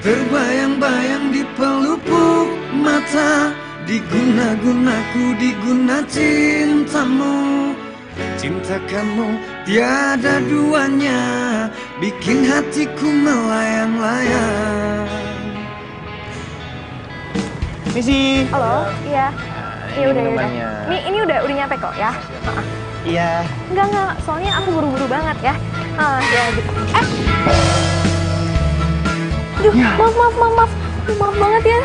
Terbayang-bayang di pelupuk mata, diguna-gunaku, diguna cintamu. Cinta kamu tiada duanya, bikin hatiku melayang-layang. Misi. Halo, iya. Iya udah. Ini udah nyampe kok ya. Iya. Enggak, soalnya aku buru-buru banget ya. Ya gitu. Aduh, maaf. Maaf banget ya.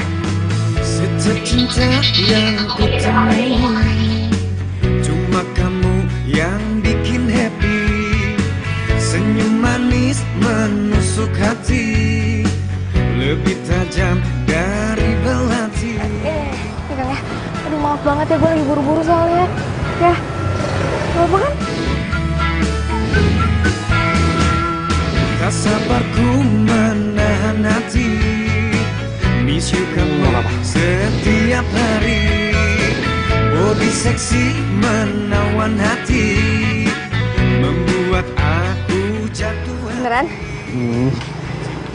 Setiap cinta yang ku temui, cuma kamu yang bikin happy. Senyum manis menusuk hati, lebih tajam dari belati. Pegang ya. Aduh, maaf banget ya, gue lagi buru-buru soalnya. Ya, gak apa kan? Tak sabar ku menahan hati, miss you kamu setiap hari. Body seksi menawan hati, membuat aku jatuh. Beneran?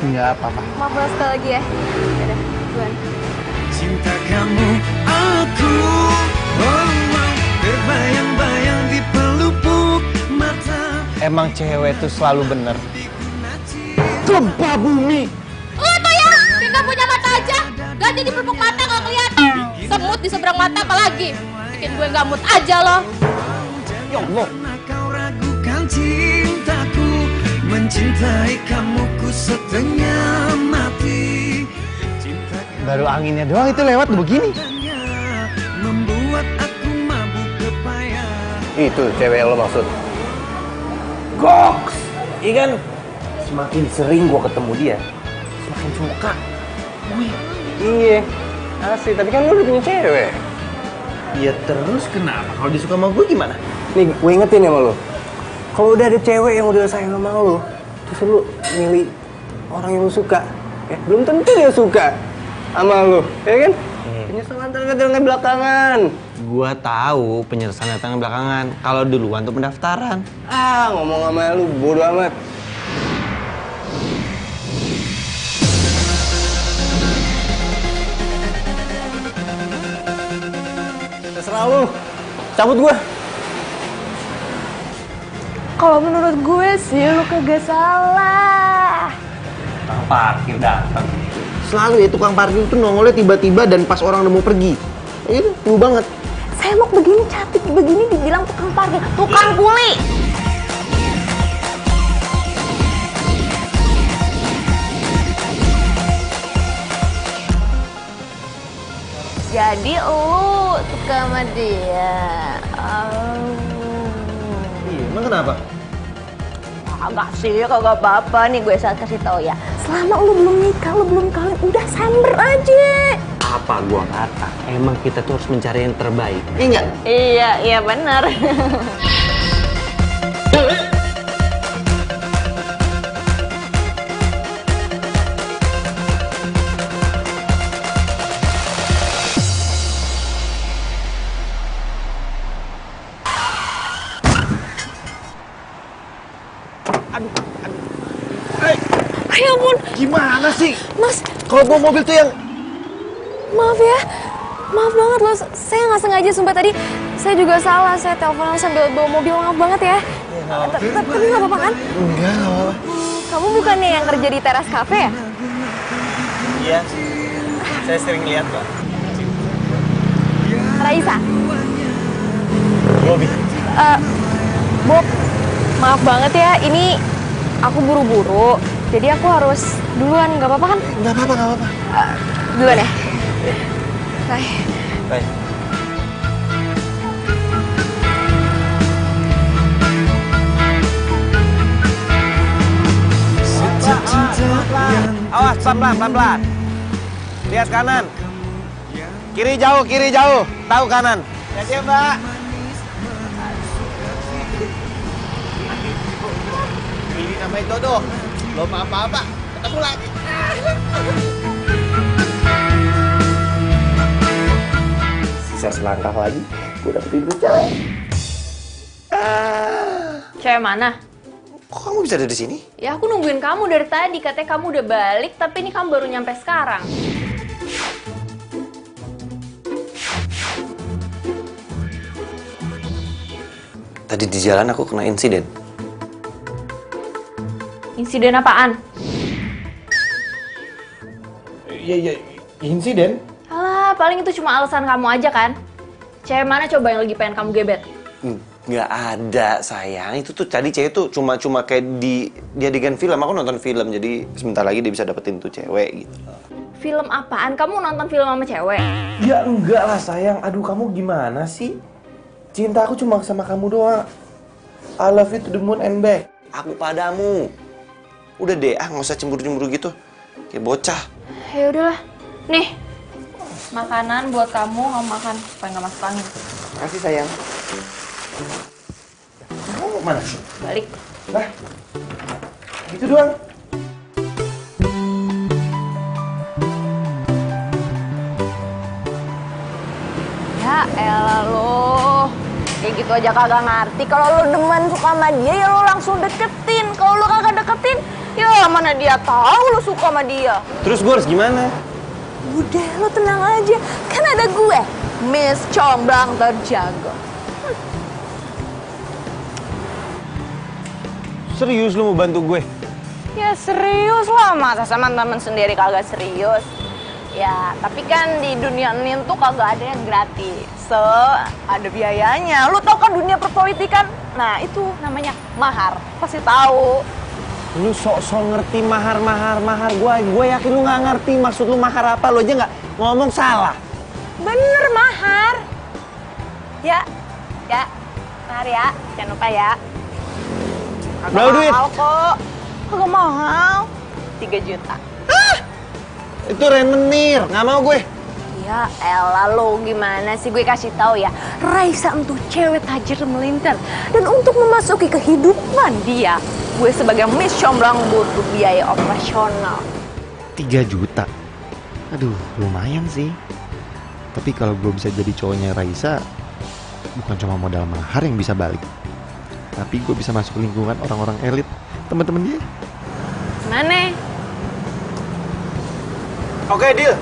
Enggak apa-apa. Maaf banget sekali lagi ya. Yaudah, duluan. Cinta kamu aku, terbayang-bayang di pelupuk mata. Emang cewek tuh selalu bener. Gempa bumi. Lu tuh ya, kayak gak punya mata aja. Ganti di pelupuk mata gak ngeliat. Semut di seberang mata apalagi. Bikin gue gak mood aja loh. Ya Allah. Kau ragukan cintaku, mencintai kamu ku setengah mati. Cinta Baru anginnya doang itu lewat begini. katanya membuat aku mabuk kepayang. Itu cewek yang lo maksud. Goks. Iya kan? Semakin sering gua ketemu dia, semakin suka. Iya. Asli, tapi kan lu udah punya cewek. Ya terus kenapa? Kalau dia suka sama gue gimana? Nih, gue ingetin ya sama lu. Kalau udah ada cewek yang udah sayang sama lu, terus lu milih orang yang lu suka, ya belum tentu dia suka sama lu, ya kan? Penyesalan datang belakangan. Gua tahu penyesalan datang belakangan. Kalau duluan tuh pendaftaran. Ngomong sama lu bodo amat. Terserah lu. Cabut gua. Kalau menurut gue sih lu kagak salah. Tukang parkir datang. Selalu ya tukang parkir itu nongolnya tiba-tiba dan pas orang udah mau pergi. Itu lu banget. Saya mau begini cantik begini dibilang tukang parkir, tukang kuli. Jadi lu suka sama dia. Iya, emang kenapa? Agak sih, kagak apa-apa nih gue saat kasih tau ya. Selama lu belum nikah, lu belum kawin, udah samber aja. Apa gua kata? Emang kita tuh harus mencari yang terbaik. Iya nggak? Iya benar. Ya ampun. Gimana sih? Mas, Kalau bawa mobil tuh yang... maaf ya. Maaf banget loh, saya nggak sengaja sumpah tadi. Saya juga salah, saya teleponan sambil bawa mobil, maaf banget ya. Tapi nggak apa-apa kan? Enggak apa-apa. Kamu bukannya yang kerja di teras cafe ya? Iya, saya sering lihat kok. Raisa? Bobby. Bob, maaf banget ya, ini aku buru-buru. Jadi aku harus duluan, nggak apa-apa kan? Nggak apa-apa. Duluan ya? Bye. Baik. Awas, pelan-pelan. Lihat kanan. Kiri jauh. Tahu kanan. Ya, Mbak. Ini namanya jodoh. Belum apa-apa. Ketemu lagi. Sisa selangkah lagi, gue dapetin tuh cewek. Cewek mana? Kok kamu bisa ada di sini? Ya aku nungguin kamu dari tadi, katanya kamu udah balik, tapi ini kamu baru nyampe sekarang. Tadi di jalan aku kena insiden. Insiden apaan? Iya, insiden? Alah, paling itu cuma alasan kamu aja kan? Cewek mana coba yang lagi pengen kamu gebet? Nggak ada, sayang. Itu tuh tadi cewek tuh cuma kayak di adegan film. Aku nonton film, jadi sebentar lagi dia bisa dapetin tuh cewek gitu. Film apaan? Kamu nonton film sama cewek? Ya enggak lah, sayang. Aduh, kamu gimana sih? Cinta aku cuma sama kamu doang. I love you to the moon and back. Aku padamu. Udah deh, nggak usah cemburu-cemburu gitu. Kayak bocah. Ya udahlah. Nih, makanan buat kamu makan supaya nggak masuk angin. Makasih, sayang. Kamu mana? Balik. Lah, gitu doang. Ya elah lo. Kayak gitu aja kagak ngerti. Kalau lo demen suka sama dia, ya lo langsung deketin. Kalau lo kagak deketin, ya mana dia tahu lo suka sama dia. Terus gue harus gimana? Udah, lo tenang aja. Kan ada gue, Miss Comblang terjaga. Serius lo mau bantu gue? Ya serius lah, masa sama temen sendiri kagak serius. Ya, tapi kan di dunia ini tuh kagak ada yang gratis. So, ada biayanya. Lu tau kan dunia perpolitikan? Nah, itu namanya mahar. Pasti tahu. Lu sok-sok ngerti mahar. Gue yakin lu nggak ngerti maksud lu mahar apa. Lu aja nggak ngomong salah. Bener, mahar. Ya. Mahar ya. Jangan lupa ya. Berapa duit? Mahal kok. Kagak mahal. 3 juta. Itu rentenir, nggak mau gue. Ya elah lo, gimana sih, gue kasih tahu ya. Raisa untuk cewek tajir melintir. Dan untuk memasuki kehidupan dia, gue sebagai Miss Comblang butuh biaya operasional. 3 juta? Aduh, lumayan sih. Tapi kalau gue bisa jadi cowoknya Raisa, bukan cuma modal mahar yang bisa balik, tapi gue bisa masuk lingkungan orang-orang elit, teman-teman dia. Gimana? Oke, deal.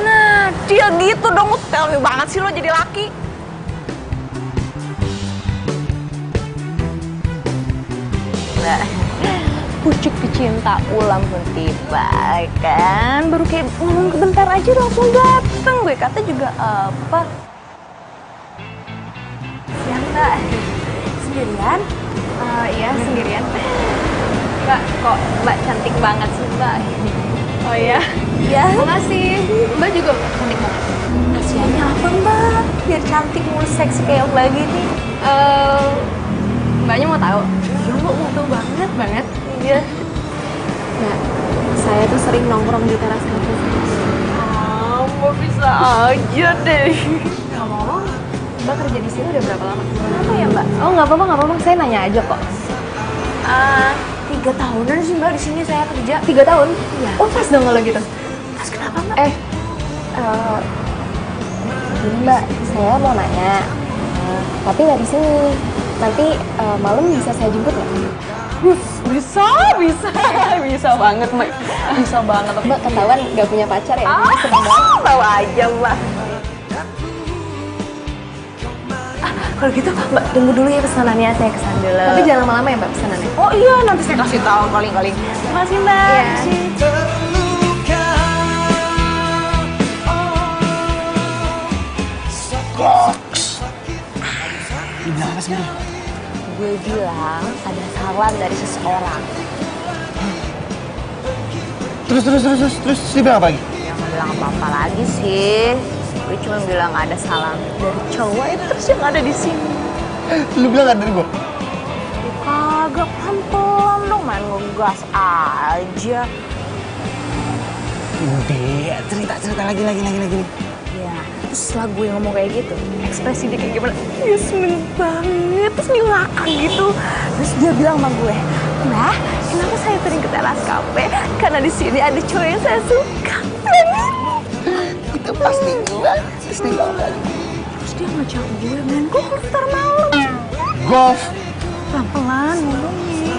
Nah, dia gitu dong. Tell me banget sih lo jadi laki. Nah, pucuk pecinta ulang pun tiba, kan? Baru kayak ngomong bentar aja langsung dateng. Gue kata juga apa? Siang, Mbak. Sendirian? Iya, sendirian. Mbak, kok Mbak cantik banget sih, Mbak? Oh ya? Iya. Makasih. Mbak juga cantik banget. Kasiannya apa, Mbak? Biar cantik mulu seksi kayak Mbak gini. Mbaknya mau tahu? Iya, Mbak mau tahu banget. Iya. Mbak, saya tuh sering nongkrong di teras kampus. Mbak bisa aja deh. Nggak mau. Mbak kerja di sini udah berapa lama? Kenapa ya, Mbak? Oh, nggak apa-apa. Saya nanya aja kok. 3 tahunan sih Mbak di sini saya kerja. 3 tahun? Iya. Oh pas dong kalau gitu. Pas kenapa Mbak? Ini Mbak, saya mau nanya. Tapi nggak di sini. Nanti malam bisa saya jemput nggak? Bisa banget Mbak. Bisa banget. Mbak ketahuan nggak punya pacar ya? Tahu aja Mbak. Kalau gitu Mbak tunggu dulu ya pesanannya, saya kesana dulu. Tapi jangan lama-lama ya Mbak pesanannya. Oh iya, nanti saya kasih tahu kali-kali. Terima kasih Mbak. Iya. Terluka, Bilang apa sih? Gue bilang ada salam dari seseorang. Terus dia bilang apa lagi? Ya nggak bilang apa-apa lagi sih. Gue cuma bilang ada salam dari cowok itu terus yang ada di sini. Lu bilang ada dari gue? Kagak, pelan-pelan dong, main ngegas aja. Udah, cerita lagi. Ya, terus setelah gue ngomong kayak gitu, ekspresi dia kayak gimana? Dia seneng banget, terus dia ngakak gitu. Terus dia bilang sama gue, Mbak, kenapa saya sering ke teras kafe? Karena di sini ada cowok yang saya suka. Itu pasti banget. Terus dia ngajak gue main golf ntar malam. Golf? Pelan-pelan ngomongnya.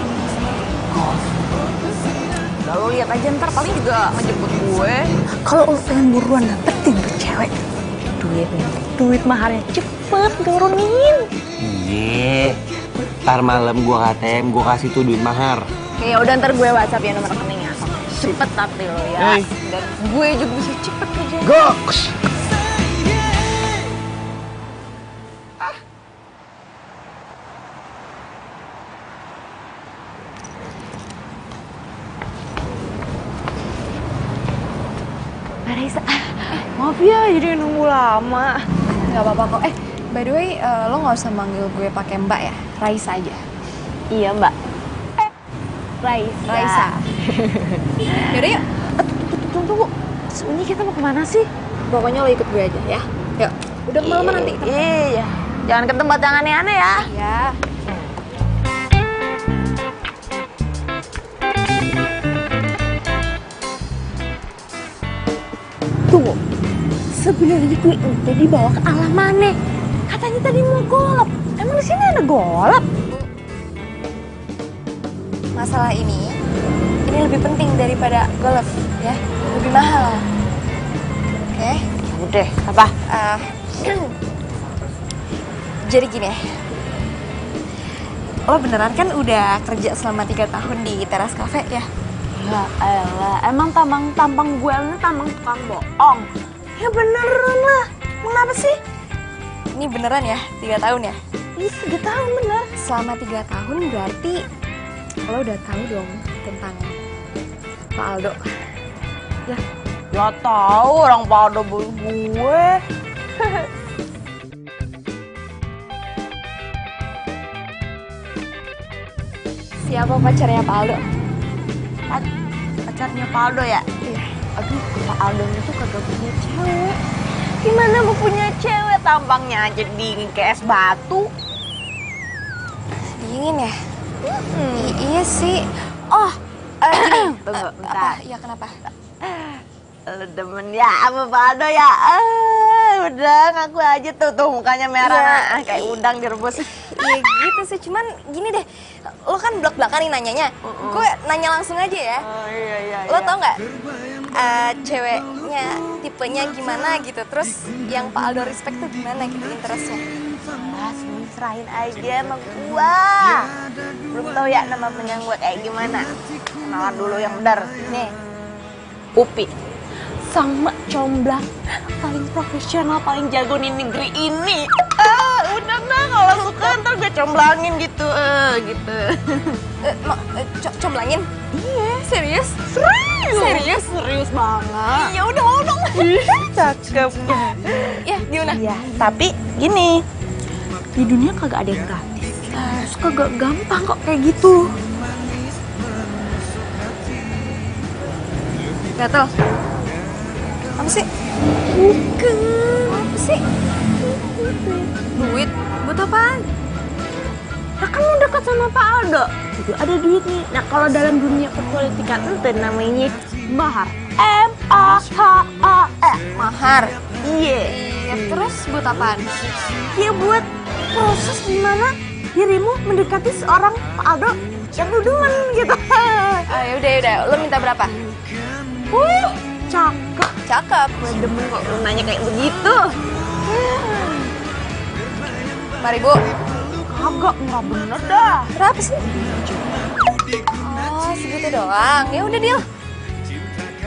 Gak, lo lihat aja ntar paling juga ngejemput gue. Kalau lo pengen buruan dapetin tuh cewek, duit maharnya cepet turunin. Iya. Ntar malam gua KTM, gua kasih tuh duit mahar. Ya udah ntar gue WhatsApp ya nomor rekeningnya. Cepet tapi lo ya. Hey. Dan gue juga bisa cepet kerja. Goks. Raisa, maaf ya jadi nunggu lama. Gak apa-apa kok. By the way, lo gak usah manggil gue pakai Mbak ya, Raisa aja. Iya Mbak. Raisa. Yaudah yuk. Tunggu. Sebenarnya kita mau kemana sih? Pokoknya lo ikut gue aja ya. Yuk. Udah kemalaman nanti. Iya. Jangan ke tempat yang aneh-aneh ya. Iya. Tunggu, sebenarnya gue udah dibawa ke alam mana? Katanya tadi mau golap. Emang di sini ada golap? Masalah ini lebih penting daripada golf, ya. Lebih mahal. Oke? Udah, apa? Jadi gini ya. Lo beneran kan udah kerja selama 3 tahun di Teras Cafe ya? Ya elah, emang tampang gue ini tampang tukang bohong? Ya beneran lah, kenapa sih? Ini beneran ya, 3 tahun ya? Iya 3 tahun bener. Selama 3 tahun berarti lo udah tahu dong tentang Pak Aldo. Ya tahu orang Pak Aldo gue. Siapa pacarnya Pak Aldo? Pacarnya Pak Aldo ya? Iya. Aduh, Pak Aldo itu kagak punya cewek. Gimana mau punya cewek? Tampangnya aja dingin kayak es batu. Dingin ya? Iya sih. Oh, gini. Tunggu, bentar. Apa? Ya kenapa? Lu demen ya sama Pak Aldo ya? Udah ngaku aja tuh mukanya merah ya, kayak udang direbus. Iya gitu sih, cuman gini deh. Lo kan belak-belakan nih nanyanya. Gue nanya langsung aja ya. Oh iya. Lo tau nggak ceweknya tipenya gimana gitu? Terus yang Pak Aldo respect tuh gimana gitu interestnya? Serahin aja sama gua. Belum tahu ya nama penyanyi gua kayak gimana. Kenalan dulu yang benar. Nih, Upi. Sama comblang paling profesional, paling jago di negeri ini. Udah kalau suka ntar gue comblangin gitu, gitu. Comblangin? Iya. Serius? Serius banget. Ya udah mau dong. Cakep. Ya gimana? Iya. Tapi gini, di dunia kagak ada yang gratis. Terus kagak gampang kok kayak gitu. Gatel. Apa sih? Bukan. Apa sih? Duit? Buat apaan? Nah kan lu dekat sama Pak Aldo. Itu ada duit nih. Nah kalau dalam dunia perpolitikan itu namanya mahar. M-A-H-A-R. Mahar? Iya. Terus buat apaan? Ya buat proses gimana dirimu mendekati seorang Pak Aldo yang duduan gitu. Yaudah. Lo minta berapa? Cakep. Gue demen kok lu nanya kayak begitu. 5.000. Kagak, murah bener dah. Berapa sih? Oh, segitu doang. Ya udah deal.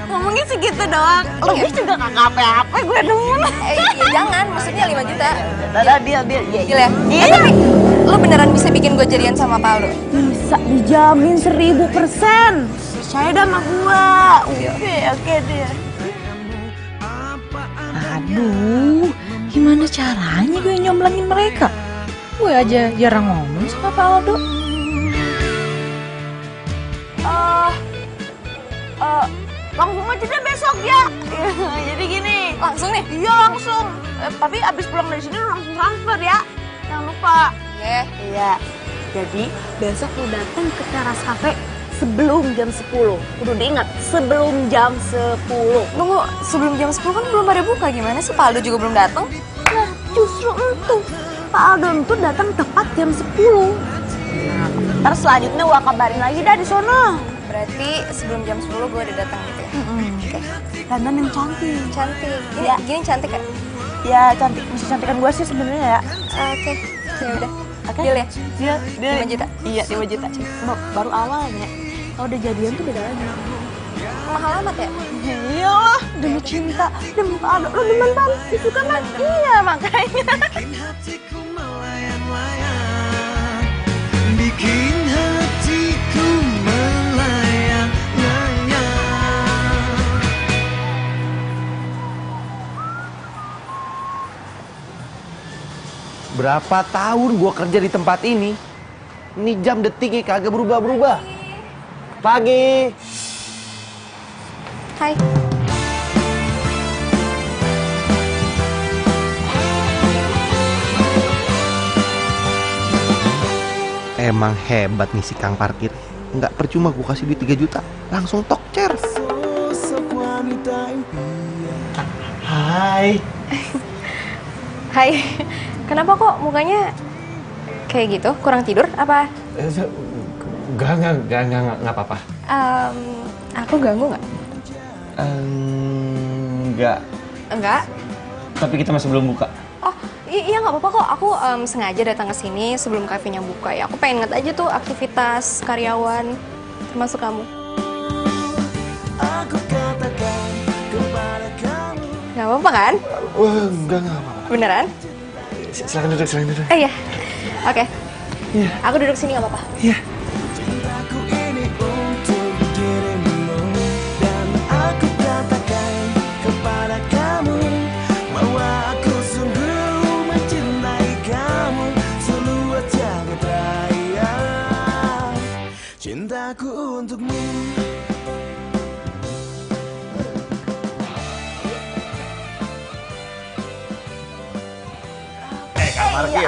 Ngomongin segitu doang. Lebih juga kagak apa-apa, gue demen. Ya jangan, maksudnya 5 juta. Udah, deal. Deal ya? Iya. Tapi lo beneran bisa bikin gue jadian sama Pak Aldo? Bisa, dijamin 1000%. Percaya dah sama gue. Oke deh. Aduh, gimana caranya gue nyomblangin mereka? Gue aja jarang ngomong sama Pak Aldo. Langsung aja deh besok ya. Jadi gini. Langsung nih? Iya langsung. Tapi abis pulang dari sini langsung transfer ya. Jangan lupa. Iya. Jadi besok lu datang ke Teras Cafe sebelum jam 10. Udah diingat, sebelum jam 10. Tunggu, sebelum jam 10 kan belum pada buka. Gimana sih Pak Aldo juga belum datang? Nah, justru itu. Pak Aldo itu datang tepat jam 10. Nah, Ntar selanjutnya gua kabarin lagi dah di sono. Berarti sebelum jam 10 gue udah datang gitu ya? Oke. Dandan yang cantik. Cantik. Iya. Gini cantik kan? Ya cantik, masih cantikan gua sih sebenarnya ya. Oke. Ya udah. Oke. Deal ya? Dia 5 juta? Iya, 5 juta. Baru awalnya. Kalau udah jadian tuh beda lagi. Mahal amat ya? Iyalah, demi cinta, demi Aldo. Lo demen banget, itu kan? Iya, makanya. Bikin hatiku melayang-layang, bikin hatiku melayang-layang. Berapa tahun gua kerja di tempat ini jam detiknya kagak berubah-berubah. Pagi. Hai. Emang hebat nih si Kang Parkir. Nggak percuma gue kasih duit 3 juta. Langsung tokcer. Hai. Hai. Kenapa kok mukanya kayak gitu? Kurang tidur apa? Enggak apa-apa. Aku ganggu nggak? Enggak. Enggak. Tapi kita masih belum buka. Oh, iya nggak apa-apa kok. Aku sengaja datang ke sini sebelum kafenya buka ya. Aku pengen ngeliat aja tuh aktivitas karyawan, termasuk kamu. Nggak apa-apa kan? Wah, enggak apa-apa. Beneran? Silakan duduk. Iya. Oke. Iya. Aku duduk sini nggak apa-apa. Iya. Cintaku ini untuk dirimu, dan aku katakan kepada kamu bahwa aku sungguh mencintai kamu seluas jagat raya. Cintaku untukmu. Parkir.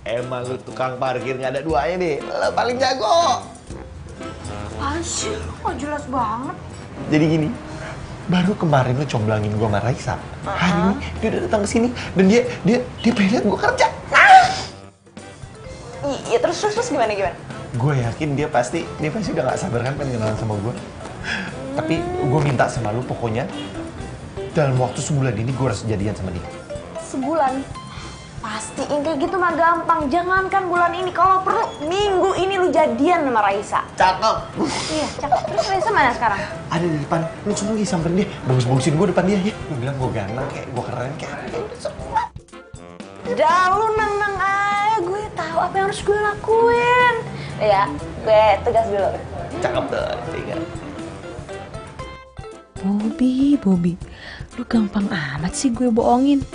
Emang lu tukang parkir nggak ada duanya nih. Lu paling jago. Asyik, kok jelas banget. Jadi gini, baru kemarin lu comblangin gua sama Raisa. Hari ini dia udah datang ke sini dan dia pengen lihat gua kerja. Iya, terus gimana? Gue yakin dia pasti udah nggak sabar kan pengen kenalan sama gua. Tapi gua minta sama lu pokoknya dalam waktu sebulan ini gua harus jadian sama dia. Sebulan? Pastiin kayak gitu mah gampang. Jangankan bulan ini, kalau perlu minggu ini lu jadian sama Raisa. Cakep. Iya, cakep. Terus Raisa mana sekarang? Ada di depan. Lu langsung lagi samperin dia. Bagus-bagusin gua depan dia ya. Lu bilang gua ganteng kayak gua keren kayak. Dah lu nang aja, gue tahu apa yang harus gue lakuin. Ya, gue tegas dulu. Cakep tuh. Tiga. Bobby, lu gampang amat sih gue bohongin.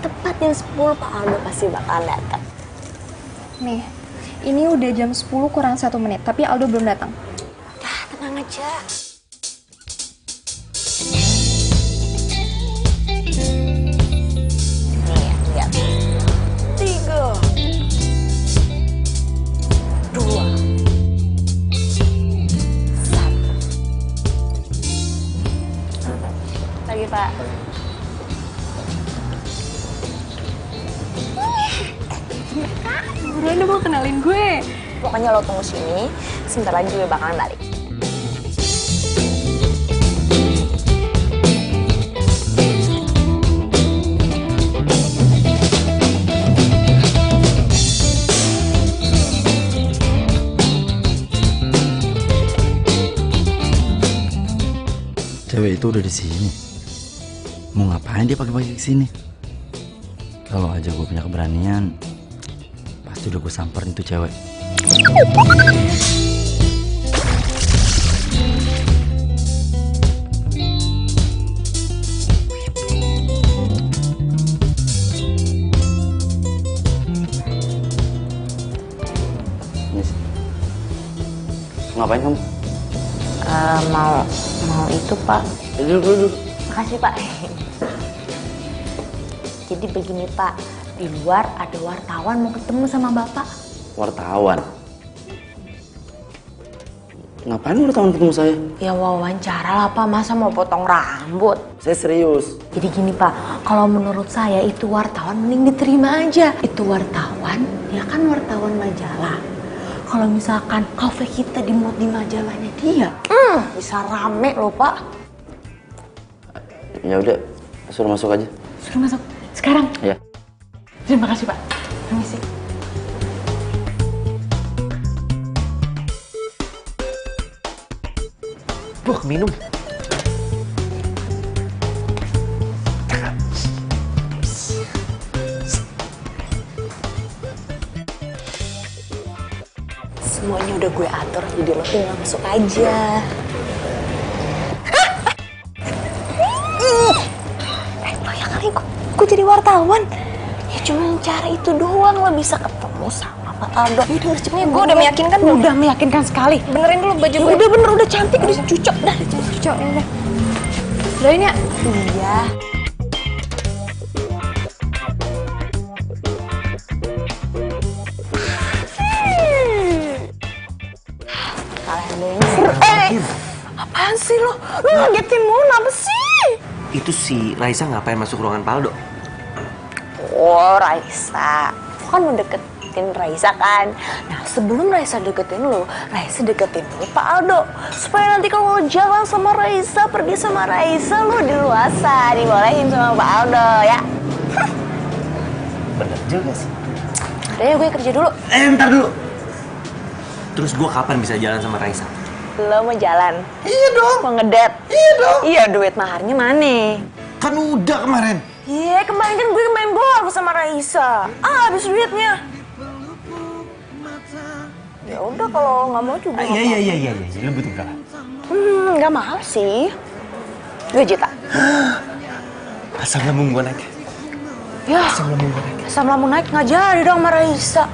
Tepat jam 10 Pak Aldo pasti bakal datang. Nih, ini udah jam 10 kurang 1 menit, tapi Aldo belum datang. Tenang aja. Lihat. 3, 2, 1. Lagi Pak. Buruan dong mau kenalin gue. Pokoknya lo tunggu sini, sebentar lagi gue bakalan balik. Cewek itu udah di sini. Mau ngapain dia pagi-pagi kesini? Kalau aja gue punya keberanian, pasti udah gue samperin tuh cewek. Ngapain kamu? Mau itu Pak. Duduk. Makasih Pak. Jadi begini Pak, Di luar ada wartawan mau ketemu sama Bapak. Wartawan? Ngapain wartawan ketemu saya? Ya wawancara lah Pak, masa mau potong rambut? Saya serius. Jadi gini Pak, kalau menurut saya itu wartawan mending diterima aja. Itu wartawan, dia kan wartawan majalah. Kalau misalkan kafe kita dimuat di majalahnya dia, bisa rame loh Pak. Ya udah, suruh masuk aja. Suruh masuk sekarang. Iya. Terima kasih Pak. Permisi. Minum. Semuanya udah gue atur, jadi lo tinggal masuk aja. Lo ya kali gue jadi wartawan. Ya cuma cara itu doang lo bisa ketemu sama Pak Aldo. Ya udah cepetnya, Gue udah meyakinkan belum? Udah meyakinkan sekali. Benerin dulu baju gue. Udah bener, udah cantik, udah cucok dah. Cocok ya udah. Doain ya. Iya. Apaan sih lo? Lo ngagetin Mona apa sih? Itu si Raisa ngapain masuk ruangan Paldo? Oh, Raisa. Lo kan mau deketin Raisa kan? Nah, sebelum Raisa deketin lo Pak Aldo. Supaya nanti kalau lo jalan sama Raisa, pergi sama Raisa, lo diluasa, dibolehin sama Pak Aldo, ya? Bener juga sih. Udah ya, gue kerja dulu. Ntar dulu. Terus gue kapan bisa jalan sama Raisa? Lo mau jalan? Iya dong. Mau ngedet? Iya dong. Iya, duit maharnya mana? Kan udah kemarin. Iya, kemarin kan gue main bola sama Raisa. Habis duitnya. Ya udah, kalau nggak mau juga. Iya. Lu butuh berapa? Nggak mahal sih. 2 juta. Asam lambung gue naik. Ya, Asam lambung gue naik. asam lambung naik nggak jadi dong sama Raisa.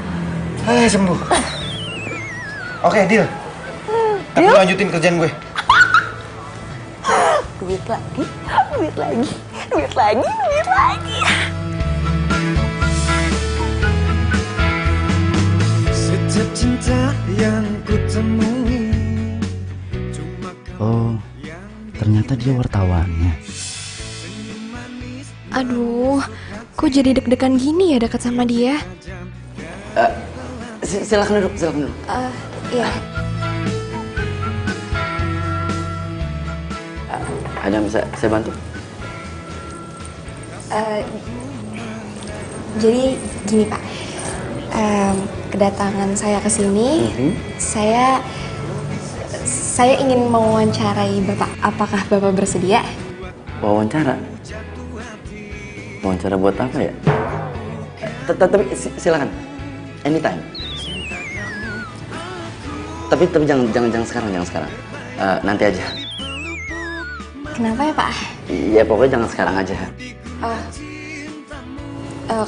Sembuh. Oke, deal. Tapi lu lanjutin kerjaan gue. Duit lagi. Setiap cinta yang ku temui. Oh, ternyata dia wartawannya. Aduh, kok jadi deg-degan gini ya dekat sama dia? Silakan duduk. Iya. Ada yang bisa saya bantu? Jadi gini Pak, kedatangan saya ke sini, saya ingin mewawancarai Bapak. Apakah Bapak bersedia? Wawancara? Wawancara buat apa ya? Tapi silakan, anytime. Tapi jangan sekarang. Nanti aja. Kenapa ya Pak? Iya, pokoknya jangan sekarang aja.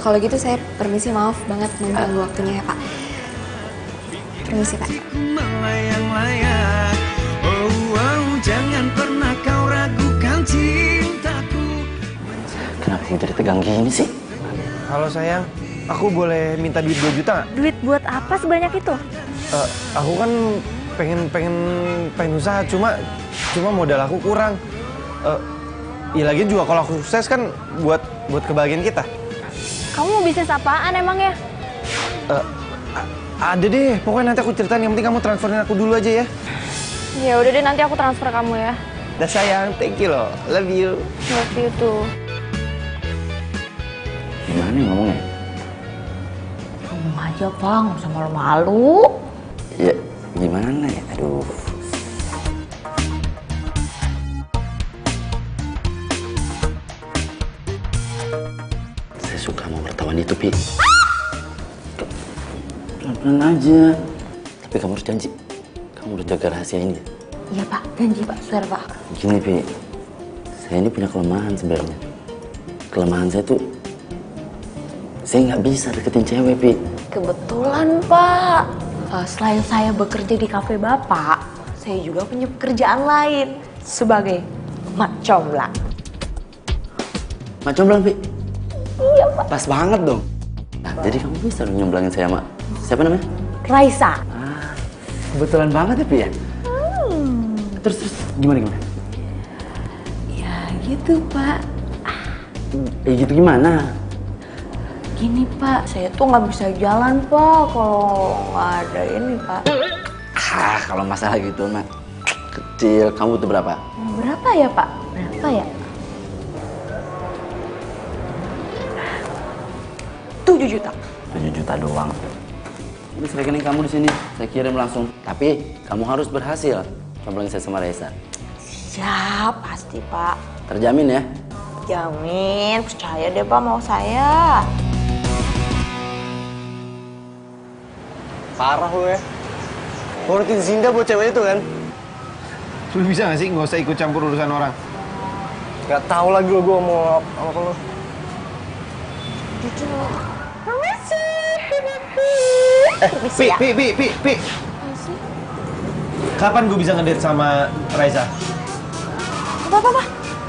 Kalau gitu saya permisi, maaf banget mengganggu waktunya ya Pak. Permisi Pak. Melayang-layang. Oh, jangan pernah kau ragukan cintaku. Kenapa gue jadi tegang gini sih? Halo sayang, aku boleh minta duit 2 juta nggak? Duit buat apa sebanyak itu? Aku kan pengen usaha, cuma modal aku kurang. Ya lagi juga kalau aku sukses kan buat kebahagiaan kita. Kamu mau bisnis apaan emangnya? Ada deh, pokoknya nanti aku ceritain. Yang penting kamu transferin aku dulu aja ya. Ya udah deh, nanti aku transfer kamu ya. Dah sayang, thank you loh, love you. Love you too. Gimana ngomongnya? Ngomong aja Bang, nggak usah malu-malu. Ya, gimana ya? Aduh. Saya suka sama wartawan itu, Pi. Pelan-pelan aja. Tapi kamu harus janji. Kamu harus jaga rahasia ini. Iya Pak, janji Pak, swear Pak. Gini, Pi. Saya ini punya kelemahan sebenarnya. Kelemahan saya tuh, saya nggak bisa deketin cewek, Pi. Kebetulan Pak, selain saya bekerja di kafe Bapak, saya juga punya pekerjaan lain sebagai mak comblang. Mak comblang, Pi? Iya Pak. Pas banget dong. Jadi kamu bisa dong nyomblangin saya sama siapa namanya? Raisa. Kebetulan banget ya, Pi ya? Terus gimana? Ya gitu, Pak. Gitu gimana? Gini, Pak, saya tuh nggak bisa jalan, Pak, kalau nggak ada ini, Pak. Kalau masalah gitu mah kecil. Kamu butuh berapa? Berapa ya, Pak? Berapa ya? 7 juta. 7 juta doang. Ini rekening kamu di sini, saya kirim langsung. Tapi kamu harus berhasil comblangin saya sama Raisa. Siap, pasti, Pak. Terjamin ya? Jamin, percaya deh, Pak, mau saya. Parah lu ya. Nurutin Zinda buat cewek itu kan? Lu bisa gak sih nggak usah ikut campur urusan orang? Gak tahu lagi lo gue mau apa lo. Pi. Kapan gue bisa ngedate sama Raisa? Apa?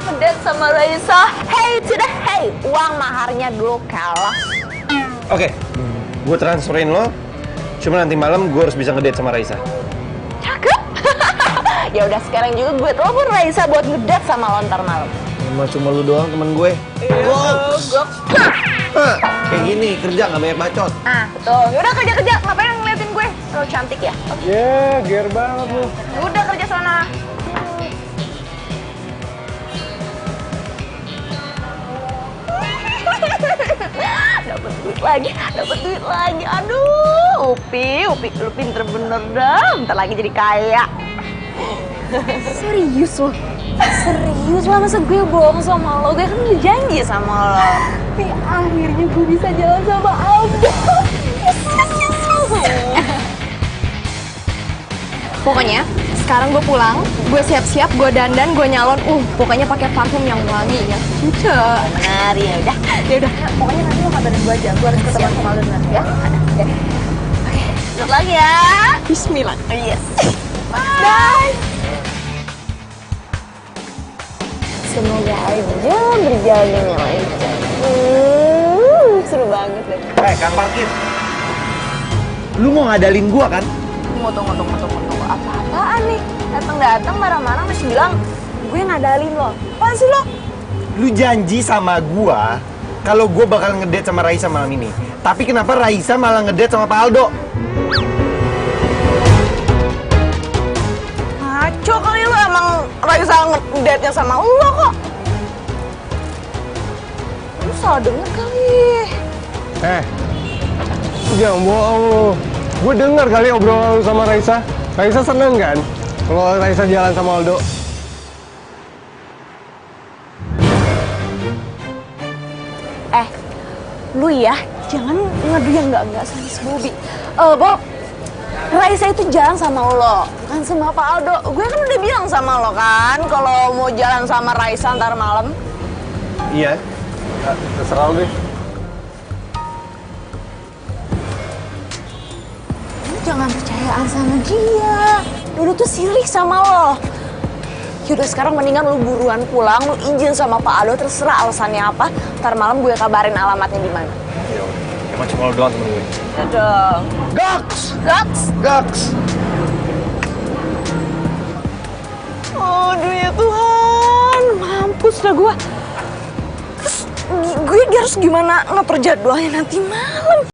Ngedate sama Raisa. Hey, tidak hey. Uang maharnya dulu kalah. Oke, gue transferin lo. Cuma nanti malam gue harus bisa ngedate sama Raisa. Cakep. Ya udah sekarang juga gue telepon Raisa buat ngedate sama lo ntar malam. Emang cuma lu doang temen gue. Goks. Kayak gini, kerja gak banyak bacot. Betul. Yaudah kerja. Ngapain ngeliatin gue? Terlalu cantik ya? Ger banget lu. Udah kerja sana. Dapat duit lagi. Aduh, Upi, lu pinter bener dah. Bentar lagi jadi kaya. Serius lo? Serius lah, masa gue bohong sama lo? Gue kan udah janji sama lo. Tapi akhirnya gue bisa jalan sama Aldo. Pokoknya sekarang gue pulang, gue siap-siap, gue dandan, gue nyalon. Pokoknya pakai parfum yang wangi ya. Benar, ya udah. Pokoknya nanti lo kabarin gue aja. Gue harus ketemu sama Aldo nanti ya. Oke, selamat lagi ya. Bismillah. Yes. Bye. Semoga aja berjalan dengan lancar. Seru banget deh. Kang Parkir. Lu mau ngadalin gua kan? Tunggu. Apa-apaan nih? Datang marah-marah masih bilang gue ngadalin lo. Apaan sih lo? Lu janji sama gua kalau gua bakal ngedate sama Raisa malam ini. Tapi kenapa Raisa malah ngedate sama Pak Aldo? Ngaco kali lo, emang Raisa ngedate-nya sama lo kok. Lu salah denger kali. Jangan bohong lu. Gue denger kali obrolan lu sama Raisa. Raisa seneng kan kalau Raisa jalan sama Aldo? Lu ya, jangan ngadu yang enggak sama si Bobby. Bob, Raisa itu jalan sama lo, bukan sama Pak Aldo. Gue kan udah bilang sama lo kan, kalau mau jalan sama Raisa ntar malam. Iya. Terserah lu deh. Lu jangan percayaan sama dia. Dulu tuh sirik sama lo. Yaudah sekarang mendingan lu buruan pulang, lu izin sama Pak Aldo, terserah alasannya apa. Ntar malam gue kabarin alamatnya di mana. Ya udah. Emang cuma lu doang temen gue. Ya dong. Goks. Aduh ya Tuhan, mampus dah gue. Terus gue harus gimana ngatur jadwalnya nanti malam?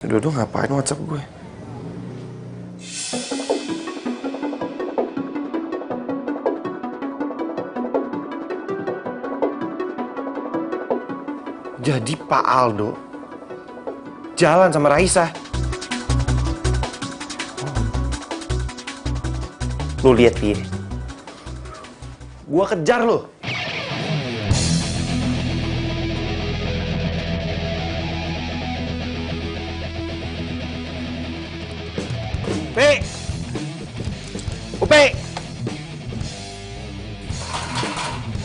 Dodo ngapain WhatsApp gue? Jadi Pak Aldo jalan sama Raisa. Lu lihat dia. Gua kejar lu. Upi! Upi!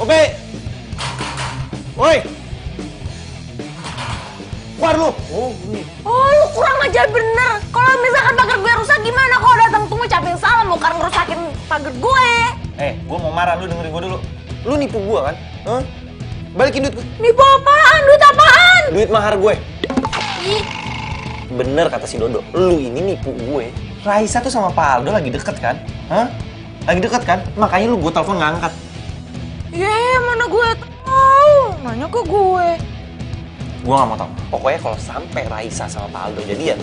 Upi! Woi! Keluar lu! Oh, lu kurang ajar bener. Kalau misalkan pagar gue rusak gimana? Kalau datang tuh ngucapin salam bukan ngerusakin pagar gue. Gua mau marah, lu dengerin gua dulu. Lu nipu gua kan? Hah? Balikin duit gue. Nipu apaan? Duit apaan? Duit mahar gue. Ih, Bener kata si Dodo, lu ini nipu gue. Raisa tuh sama Pak Aldo lagi deket kan? Hah? Lagi deket kan? Makanya lu gue telepon nggak angkat. mana gue tahu. Nanya ke gue. Gue nggak mau tahu. Pokoknya kalau sampai Raisa sama Pak Aldo jadian,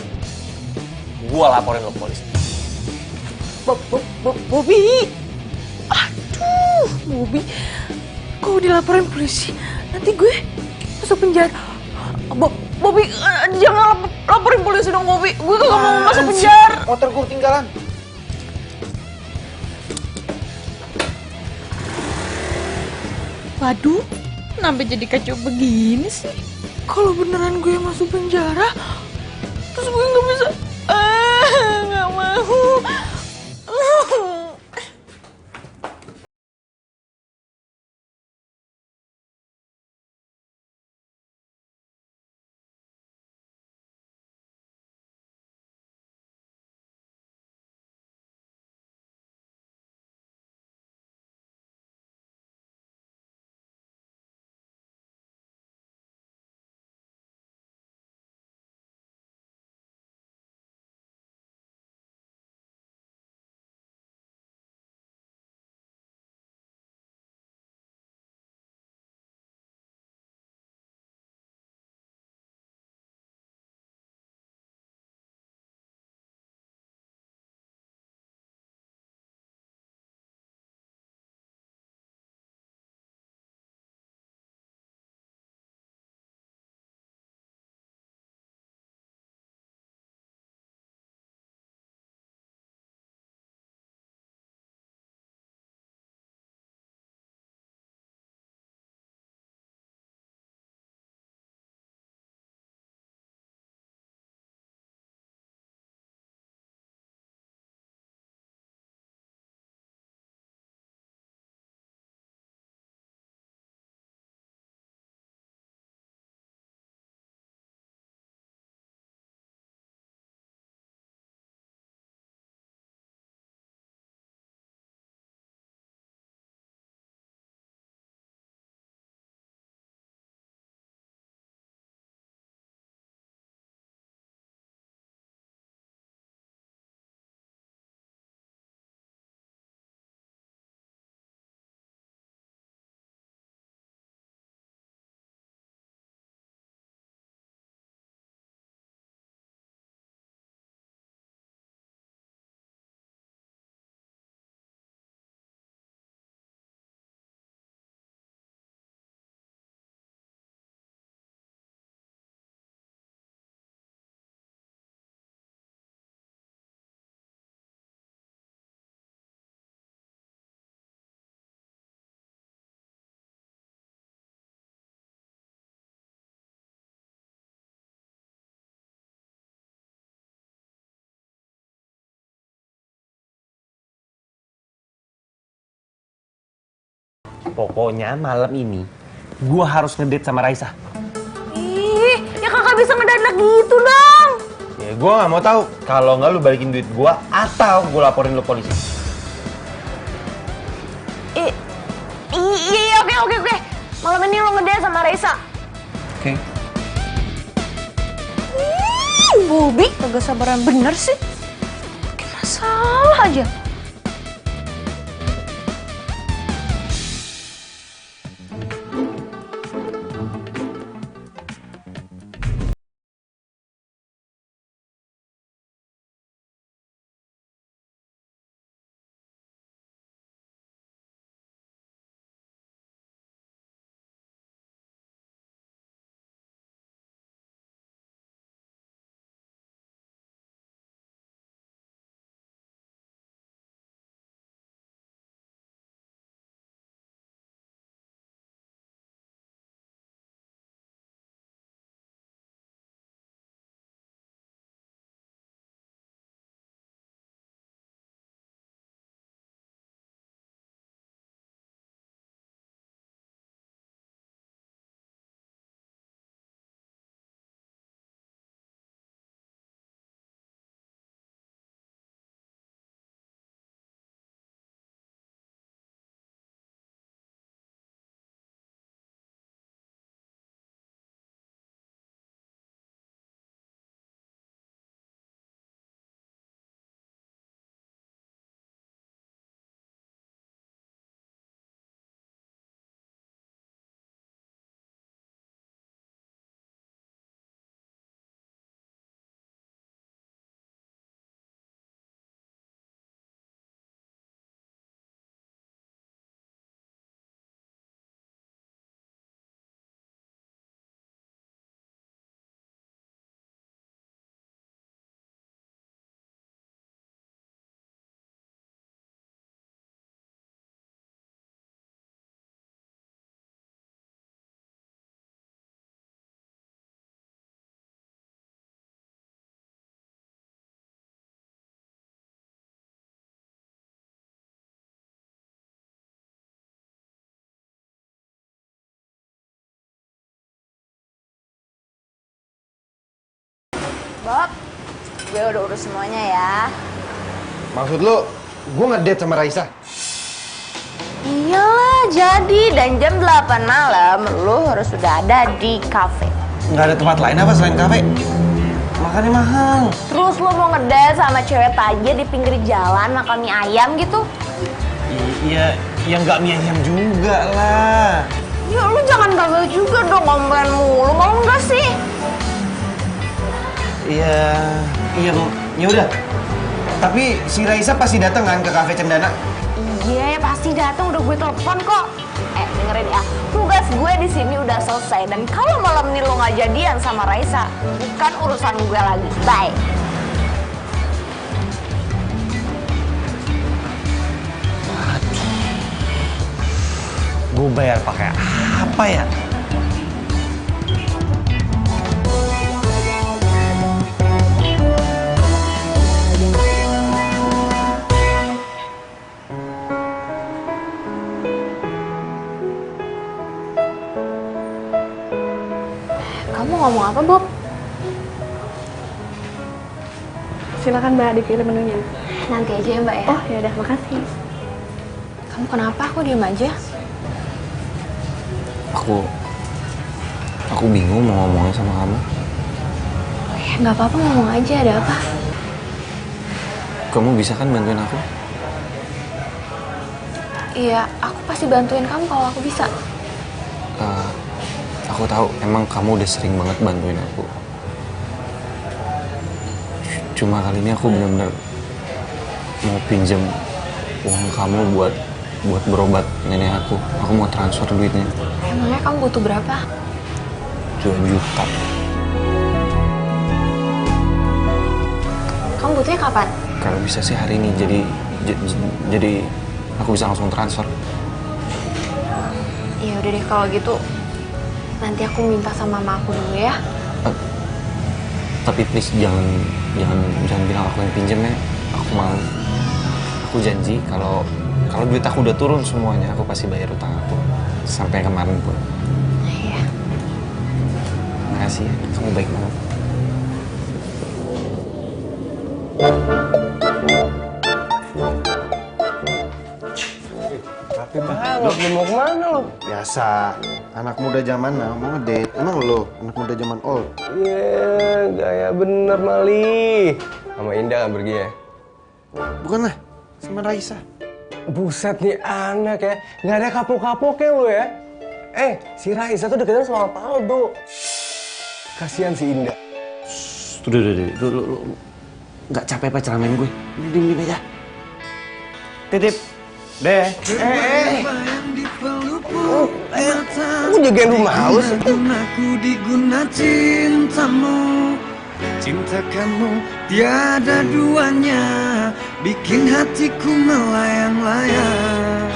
gue laporin lo ke polisi. Bobby. Aduh, Bobby. Kok dilaporin polisi? Nanti gue masuk penjara. Bobby, jangan laporin polisi dong, Bobby. Gue gak mau masuk penjara. Motor gue ketinggalan. Waduh, kenapa jadi kacau begini sih? Kalau beneran gue masuk penjara, terus gue gak bisa. Gak mau. Pokoknya malam ini gue harus ngedate sama Raisa. Ih, ya kakak bisa ngedadak gitu dong. Ya gue nggak mau tahu. Kalau nggak lu balikin duit gue atau gue laporin lu polisi. Iya, oke. Malam ini lo ngedate sama Raisa. Oke. Bobby, kagak sabaran bener sih. Bikin masalah aja. Bob, gue udah urus semuanya ya. Maksud lu, gue ngedate sama Raisa? Iyalah, jadi. Dan jam 8 malam, lu harus sudah ada di kafe. Nggak ada tempat lain apa selain kafe? Makannya mahal. Terus lu mau ngedate sama cewek tajir di pinggir jalan makan mie ayam gitu? Iya, ya nggak mie ayam juga lah. Ya lu jangan gagal juga dong, ngomongin mulu. Mau nggak sih? Iya, ya udah. Tapi si Raisa pasti datang kan ke kafe Cendana? Iya, pasti datang. Udah gue telepon kok. Dengerin ya. Tugas gue di sini udah selesai. Dan kalau malam ini lo nggak jadian sama Raisa, bukan urusan gue lagi. Bye. Gue bayar pakai apa ya? Kamu ngomong apa, Bob? Silakan Mbak, dipilih menunya. Nanti aja ya Mbak ya. Oh ya udah, makasih. Kamu kenapa? Aku diem aja. Aku bingung mau ngomongnya sama kamu. Nggak apa-apa, ngomong aja. Ada apa? Kamu bisa kan bantuin aku? Iya, aku pasti bantuin kamu kalau aku bisa. Aku tahu emang kamu udah sering banget bantuin aku. Cuma kali ini aku benar-benar mau pinjam uang kamu buat berobat nenek aku. Aku mau transfer duitnya. Emangnya kamu butuh berapa? 2 juta. Kamu butuhnya kapan? Kalau bisa sih hari ini, jadi aku bisa langsung transfer. Ya udah deh kalau gitu. Nanti aku minta sama mama aku dulu ya. Tapi please jangan bilang aku yang pinjem ya. Aku janji kalau duit aku udah turun semuanya, aku pasti bayar utang aku sampai kemarin pun. Iya. Makasih ya, kamu baik banget. Rapi banget, lu mau kemana lu? Biasa, anak muda zaman now mau ngedate. Emang lo anak muda zaman old? Iya, gaya bener Mali. Sama Indah kan pergi ya? Bukan lah, sama Raisa. Buset nih anak ya, nggak ada kapok-kapoknya lu ya. Si Raisa tuh deketan sama Paldo. Kasihan si Indah. Udah, lu nggak capek apa ceramain gue? Diem aja. Titip. Deh. Aku jagain rumah lu sih. Aku diguna cintamu, cintakanmu tiada duanya, bikin hatiku melayang-layang.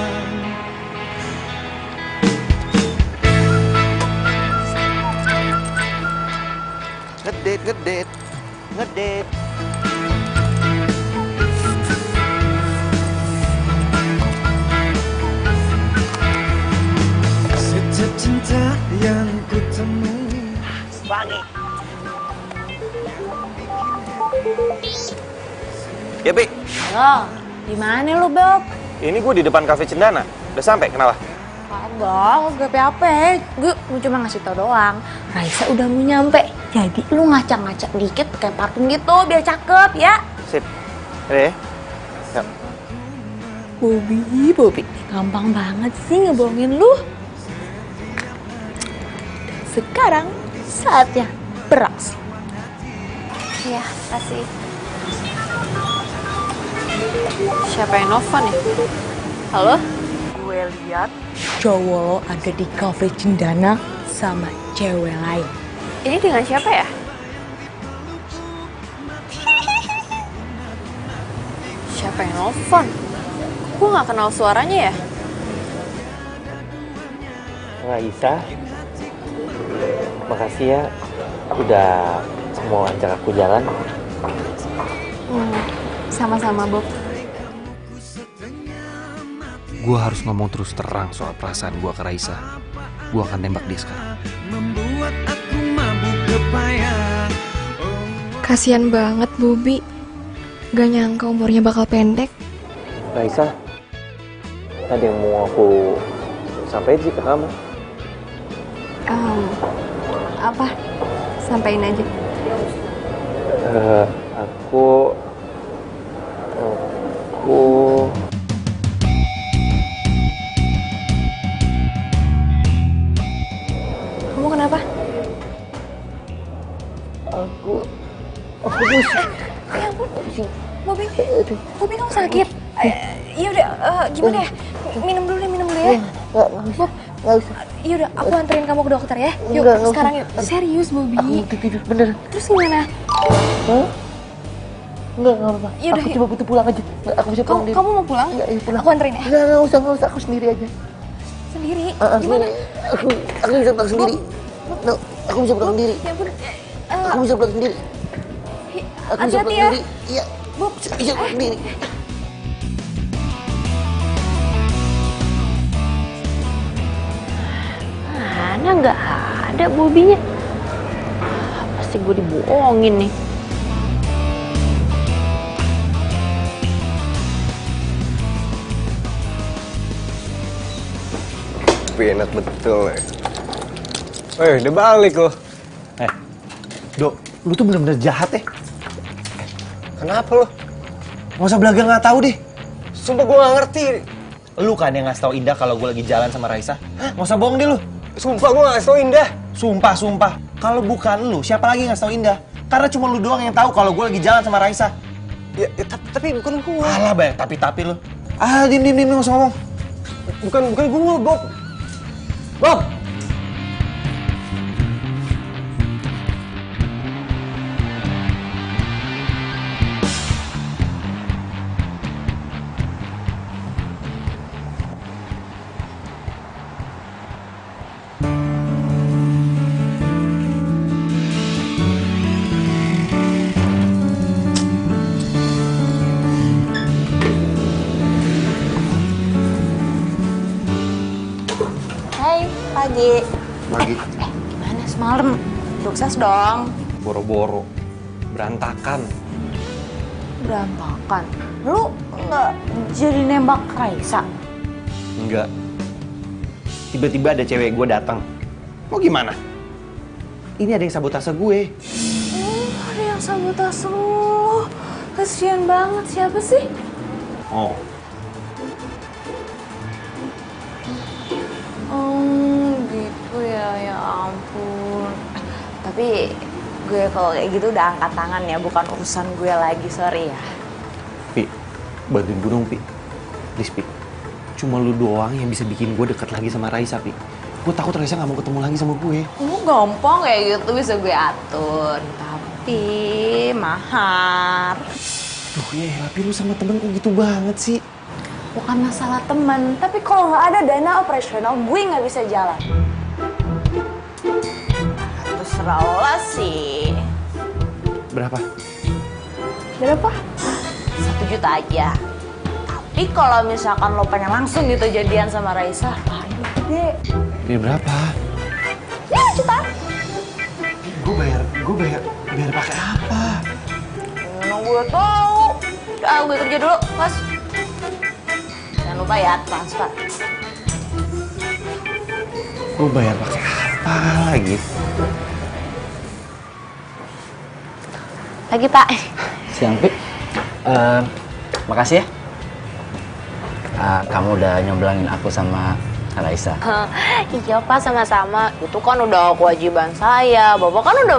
Ngedate. Setiap cinta yang ku temui. Ya, Pi. Halo, di mana lu, Bob? Ini gue di depan kafe Cendana. Udah sampai, kenapa? Kagak, gue PHP. Gue cuma ngasih tau doang. Raisa udah mau nyampe. Jadi lu ngacak-ngacak dikit pakai parfum gitu biar cakep ya. Sip. Deh. Yuk. Bobby, gampang banget sih ngebohongin lu. Sekarang saatnya beraksi. Iya, kasih. Siapa yang nelfon ya? Halo? Gue lihat cowok lo ada di kafe Cendana sama cewek lain. Ini dengan siapa ya? Siapa yang nelfon? Gue nggak kenal suaranya ya? Raisa. Makasih ya. Udah mau ajak aku jalan. Sama-sama, Bob. Gue harus ngomong terus terang soal perasaan gue ke Raisa. Gue akan tembak dia sekarang. Membuat aku mabuk kepayang. Kasian banget Bobby. Gak nyangka umurnya bakal pendek. Raisa, ada yang mau aku sampaikan sih ke kamu. Apa? Sampaikan aja. Aku Kamu kenapa? Aku Ya ampun, Bobby kamu sakit? Ya udah, gimana ya? Minum dulu ya. Bob, nggak usah. ya udah, aku anterin kamu ke dokter ya. Yuk, Nggak sekarang usah. yuk. Serius, Bobby. Aku mau tidur, bener. Terus gimana? Hah? Enggak apa-apa. Yaudah, Aku cuma butuh pulang aja. Nggak, aku bisa pulang sendiri. Kamu mau pulang? Nggak, iya pulang. Aku anterin ya. Nggak usah. Aku sendiri aja. Sendiri? Sendiri. Gimana? Aku bisa pulang sendiri. No, aku bisa pulang sendiri. Ya ampun. Aku bisa pulang sendiri. Aku bisa Hati-hati pulang ya. sendiri. Iya. Bob. Bisa pulang sendiri. Mana nggak ada Bobinya. Pasti gue dibohongin nih. Tapi enak betul ya. Udah balik loh. Dok, lu tuh bener-bener jahat ya. Kenapa lo? Nggak usah belaga nggak tahu deh. Sumpah gue gak ngerti. Lu kan yang ngasih tau Indah kalau gue lagi jalan sama Raisa. Nggak usah bohong deh lu. Sumpah gue gak ngasih tau Indah. Sumpah. Kalau bukan lu, siapa lagi yang ngasih tau Indah? Karena cuma lu doang yang tahu kalau gue lagi jalan sama Raisa. Ya, tapi bukan gue. Alah, banyak tapi lu. Diem, nggak usah ngomong. Bukan gue, Bob. Bob! Hai, pagi. Pagi. Gimana semalam? Sukses dong. Boro-boro. Berantakan. Berantakan. Lu nggak jadi nembak Raisa? Enggak. Tiba-tiba ada cewek gue datang. Mau gimana? Ini ada yang sabotase gue. Ada yang sabotase lu. Kasian banget, siapa sih? Oh, Gitu ya ampun. Tapi gue kalau kayak gitu udah angkat tangan ya, bukan urusan gue lagi, sorry ya. Pi, bantuin gue dong, Pi. Please, Pi. Cuma lu doang yang bisa bikin gue deket lagi sama Raisa, Pi. Gue takut Raisa gak mau ketemu lagi sama gue. Gampang kayak gitu bisa gue atur. Tapi mahar. Duh, ya tapi lu sama temen kok gitu banget sih? Bukan masalah teman, tapi kalau nggak ada dana operasional, gue nggak bisa jalan. Terserah lo sih. Berapa? Berapa? 1 juta aja. Tapi kalau misalkan lo pengen langsung gitu jadian sama Raisa, ayo gede. Dia berapa? Ya, juta. Gue bayar pakai apa? Mana gue tahu. Gue kerja dulu, Mas. Jangan lupa ya, transfer. Gue bayar pakai apa lagi? Lagi, Pak. Siang, Pi. Makasih ya. Kamu udah nyomblangin aku sama Raisa. Iya, Pak, sama-sama. Itu kan udah kewajiban saya. Bapak kan udah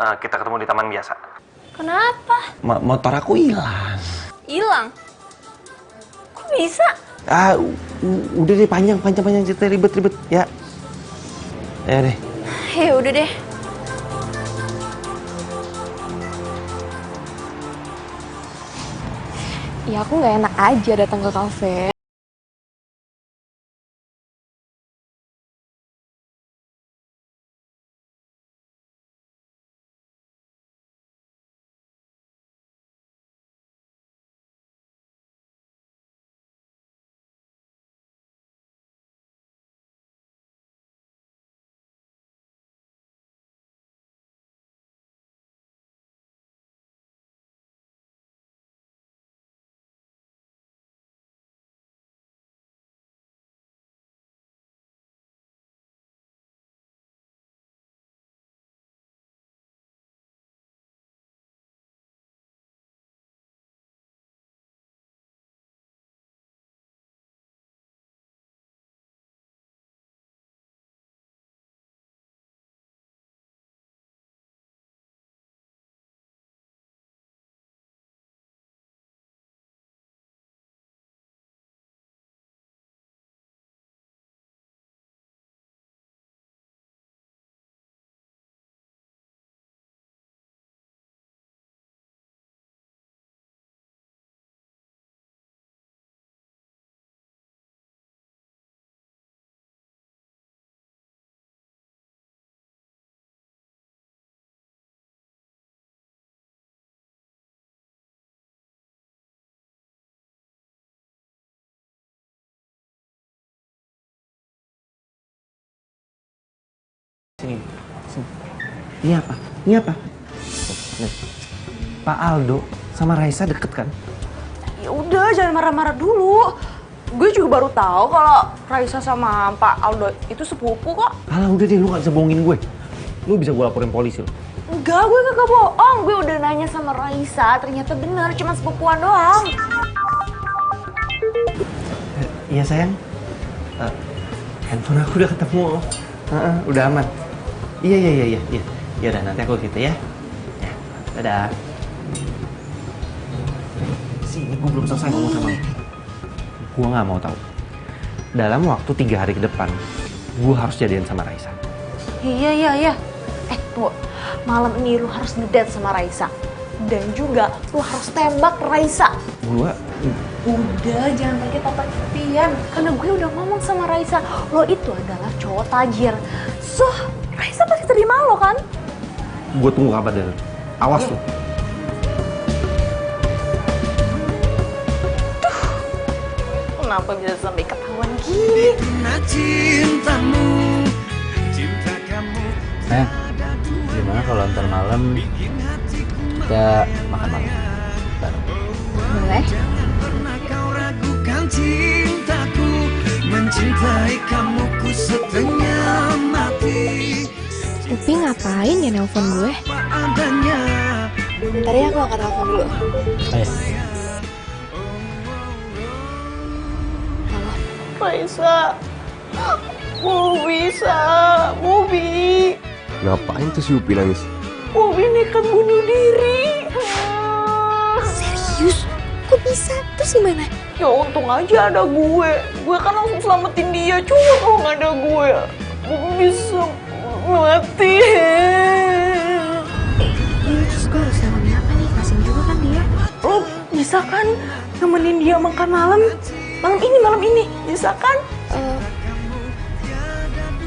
kita ketemu di taman biasa. Kenapa? Motor aku hilang. Hilang? Kok bisa? Udah deh, panjang cerita, ribet ya. Ya deh. Ya udah deh. Ya aku nggak enak aja datang ke kafe. Sini. Ini apa? Nih, Pak Aldo sama Raisa deket kan? Ya udah, jangan marah-marah dulu. Gue juga baru tahu kalau Raisa sama Pak Aldo itu sepupu kok. Alah udah deh, lu gak bisa bohongin gue. Lu bisa gue laporin polisi lu. Enggak, gue kagak bohong. Gue udah nanya sama Raisa, ternyata bener, cuma sepupuan doang. Iya sayang. Handphone aku udah ketemu. Udah aman. Iya. Ya udah, nanti aku gitu ya. Ya, dadah. Sini, gue belum selesai ngomong sama lu. Gue nggak mau tahu. Dalam waktu 3 hari ke depan, gue harus jadian sama Raisa. Iya. Tunggu. Malam ini lu harus ngedate sama Raisa. Dan juga lu harus tembak Raisa. Gue? Udah, jangan pakai topik-topian. Karena gue udah ngomong sama Raisa, lo itu adalah cowok tajir. So, Raisa pasti terima lo kan? Gue tunggu kabar dari lu. Awas lu. Kenapa bisa sampai ketahuan gini? Gimana kalau ntar malam kita makan malam bareng? Boleh? Kau ragukan cintaku, mencintai kamu ku setengah mati. Upi ngapain ya nelpon gue? Bentar ya, aku angkat telepon dulu. Ayo. Halo. Raisa, Bobi. Ngapain tuh si Upi nangis? Bobi nekat bunuh diri. Serius? Kok bisa? Terus gimana? Ya untung aja ada gue. Gue kan langsung selamatin dia. Cuma kalau nggak ada gue, Bobi bisa mati. Terus gue harus nemenin apa nih? Kasian juga kan dia. Lo bisa kan nemenin dia makan malam? Malam ini. Bisa kan?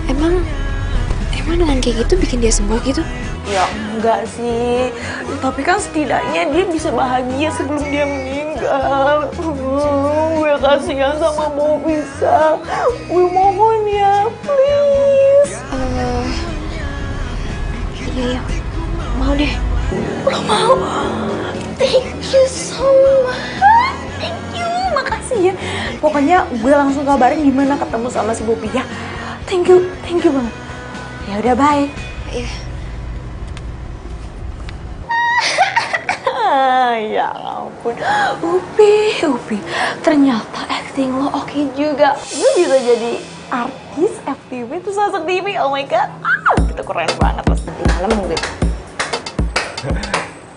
Emang dengan kayak gitu bikin dia sembuh gitu? Ya enggak sih. Tapi kan setidaknya dia bisa bahagia sebelum dia meninggal. Gue kasihan sama Bobi, Sa. Gue mohon ya, please. Iya. Mau deh. Lo mau? Thank you so much. Thank you. Makasih ya. Pokoknya gue langsung kabarin gimana ketemu sama si Bobi ya. Thank you banget. Ya udah, bye. Iya. Ya ampun, Upi, ternyata acting lo oke juga. Lo bisa jadi artis FTV, terus masuk TV, oh my god. Kita keren banget, pas nanti malam gue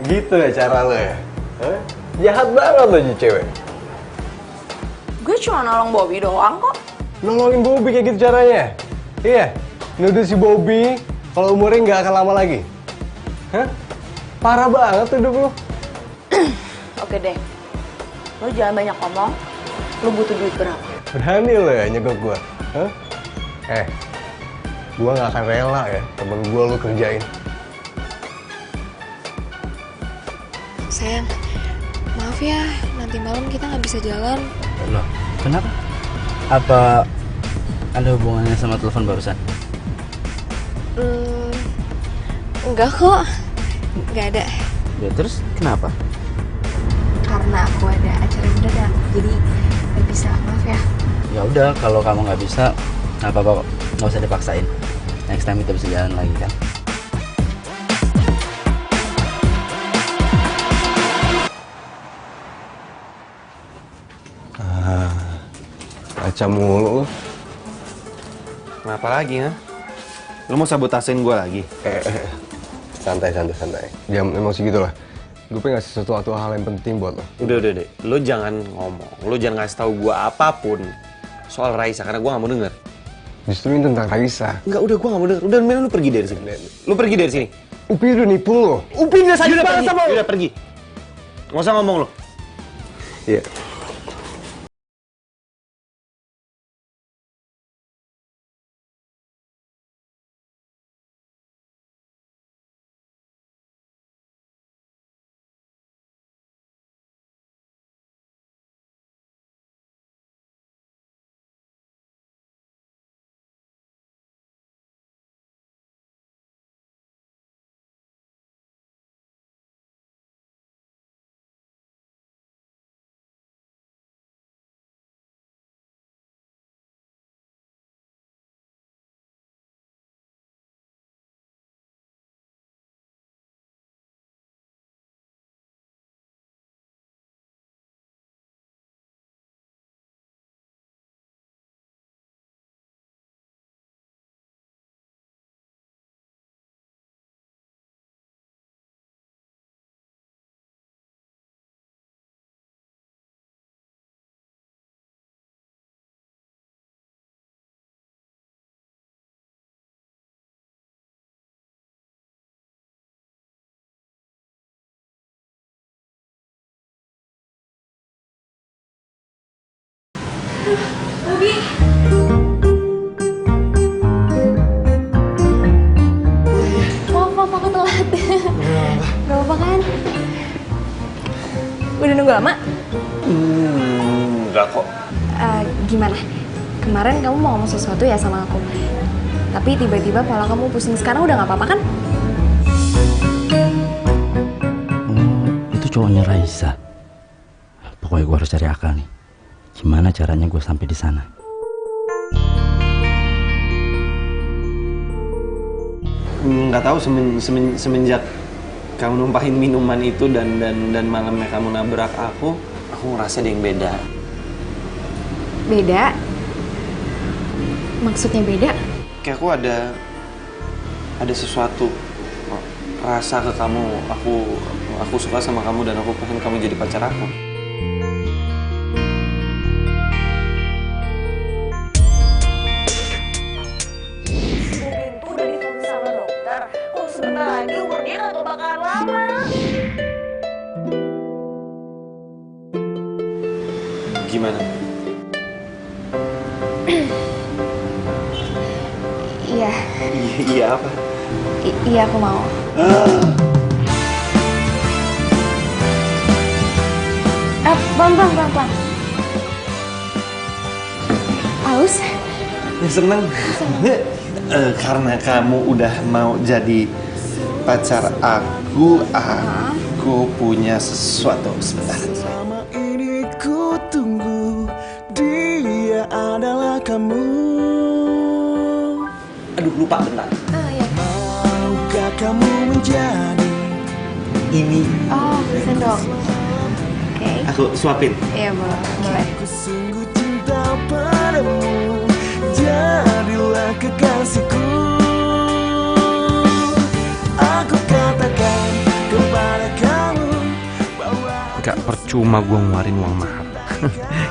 Gitu ya cara lo ya? Hah? Jahat banget lo jadi cewek. Gue cuma nolong Bobby doang kok. Nolongin Bobby kayak gitu caranya? Iya, nuduh si Bobby kalau umurnya nggak akan lama lagi. Hah? Parah banget tuh hidup lo. Oke deh, lo jangan banyak ngomong. Lo butuh duit berapa? Berani lo ya nyegok gue? Hah? Gue nggak akan rela ya temen gue lo kerjain. Sayang, maaf ya, nanti malam kita nggak bisa jalan. Loh, kenapa? Apa ada hubungannya sama telepon barusan? Enggak kok, nggak ada. Ya terus kenapa? Karena aku ada acara mendadak, jadi nggak bisa, maaf ya. Ya udah, kalau kamu nggak bisa, nggak apa-apa kok. Nggak usah dipaksain. Next time kita bisa jalan lagi kan? Baca mulu lo. Kenapa lagi, ha? Lu mau sabotasein gue lagi? Santai. Jangan emosi gitu lah. Gue pengen ngasih sesuatu hal yang penting buat lo. Udah deh. Lu jangan ngomong. Lu jangan ngasih tahu gue apapun soal Raisa, karena gue gak mau denger. Justru ini tentang Raisa. Enggak, udah gue gak mau denger. Udah, mending lu pergi dari sini. Lu pergi dari sini. Upi udah nipu lo. Upi udah sadar banget sama lo. Udah pergi. Gak usah ngomong lo. Iya. Bobby. Maaf, aku telat. Gak apa-apa kan? Udah nunggu lama? Enggak kok. Gimana? Kemarin kamu mau ngomong sesuatu ya sama aku. Tapi tiba-tiba kepala kamu pusing. Sekarang udah gak apa-apa kan? Itu cowoknya Raisa. Pokoknya gue harus cari akal nih. Gimana caranya gue sampai di sana? Nggak tahu semenjak kamu numpahin minuman itu dan malamnya kamu nabrak aku ngerasa ada yang beda. Beda? Maksudnya beda? Kayak aku ada sesuatu rasa ke kamu. Aku suka sama kamu dan aku pengen kamu jadi pacar aku. Sebentar lagi umur dia gak bakalan lama. Gimana? Iya. Iya apa? Iya aku mau. Pelan. Haus? Ya, seneng. Karena kamu udah mau jadi pacar aku punya sesuatu. Sebentar. Selama ini ku tunggu, dia adalah kamu. Aduh, lupa bentar. Iya. Maukah kamu menjadi Ini. Oh, sendok. Oke. Aku suapin. Iya, boleh. Ku sungguh cinta padamu, jadilah kekasihku. Aku katakan kepada kamu. percuma gue ngeluarin uang mahal.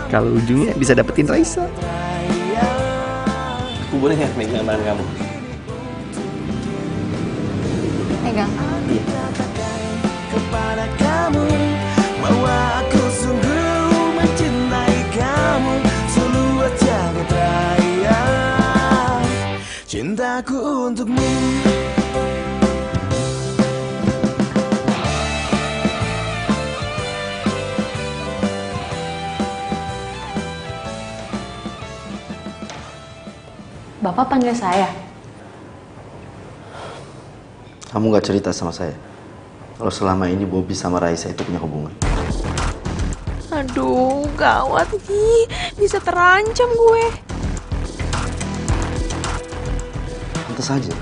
Kalau ujungnya bisa dapetin Raisa. Aku boleh nggak megang tangan kamu? Pegang. Kepada kamu bahwa aku sungguh mencintai kamu seluas jagat raya. Cintaku untukmu. Bapak panggil saya. Kamu gak cerita sama saya kalau selama ini Bobby sama Raisa itu punya hubungan. Aduh, gawat nih. Bisa terancam gue. Pantes aja.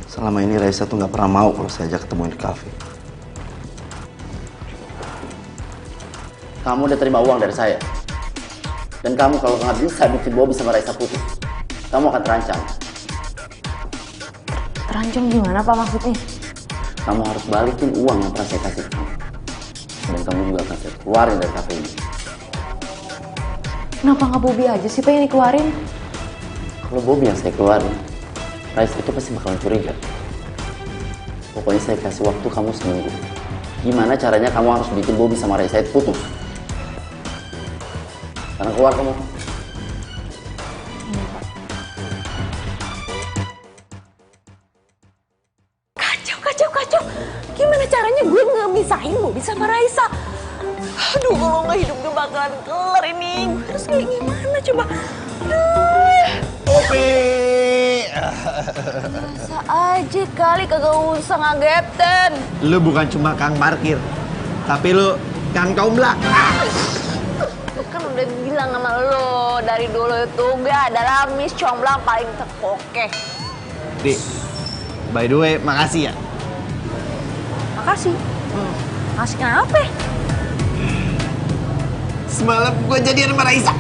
Selama ini Raisa tuh gak pernah mau kalau saya ajak ketemuin di kafe. Kamu udah terima uang dari saya. Dan kamu kalau nggak bisa bikin Bobby sama Raisa putus, kamu akan terancam. Terancam gimana Pak maksudnya? Kamu harus balikin uang yang pernah saya kasih ke kamu. Dan kamu juga akan saya keluarin dari kafe ini. Kenapa nggak Bobby aja sih Pak yang dikeluarin? Kalau Bobby yang saya keluarin, Raisa itu pasti bakalan curiga. Pokoknya saya kasih waktu kamu seminggu. Gimana caranya kamu harus bikin Bobby sama Raisa itu putus. Sekarang keluar kamu. Kacau. Gimana caranya gue nggak misahin Bobby sama Raisa? Aduh, kalau nggak hidup gue bakalan kelar ini. Gue harus kayak gimana coba? Bobby! Masa aja kali kagak usah ngagetin. Lu bukan cuma kang parkir, tapi lu kang tomblak. Kan udah bilang sama lo dari dulu itu gue adalah Miss Comblang paling terkoke. Di, by the way, makasih ya. Makasih. Makasih kenapa? Semalam gue jadian sama Raisa.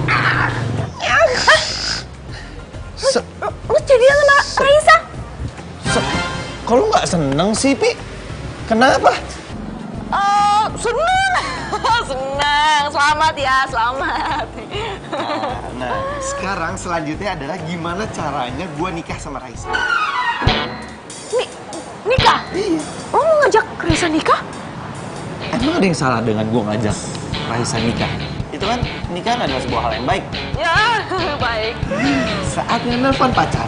Lu jadian sama Raisa? Kok lu nggak seneng sih, Pi? Kenapa? Seneng. Seneng. Selamat ya, selamat. Nah, sekarang selanjutnya adalah gimana caranya gue nikah sama Raisa. Nikah? Iya. Lo mau ngajak Raisa nikah? Emang ada yang salah dengan gue ngajak Raisa nikah? Itu kan nikahan adalah sebuah hal yang baik. Ya, baik. Saatnya nelfon pacar.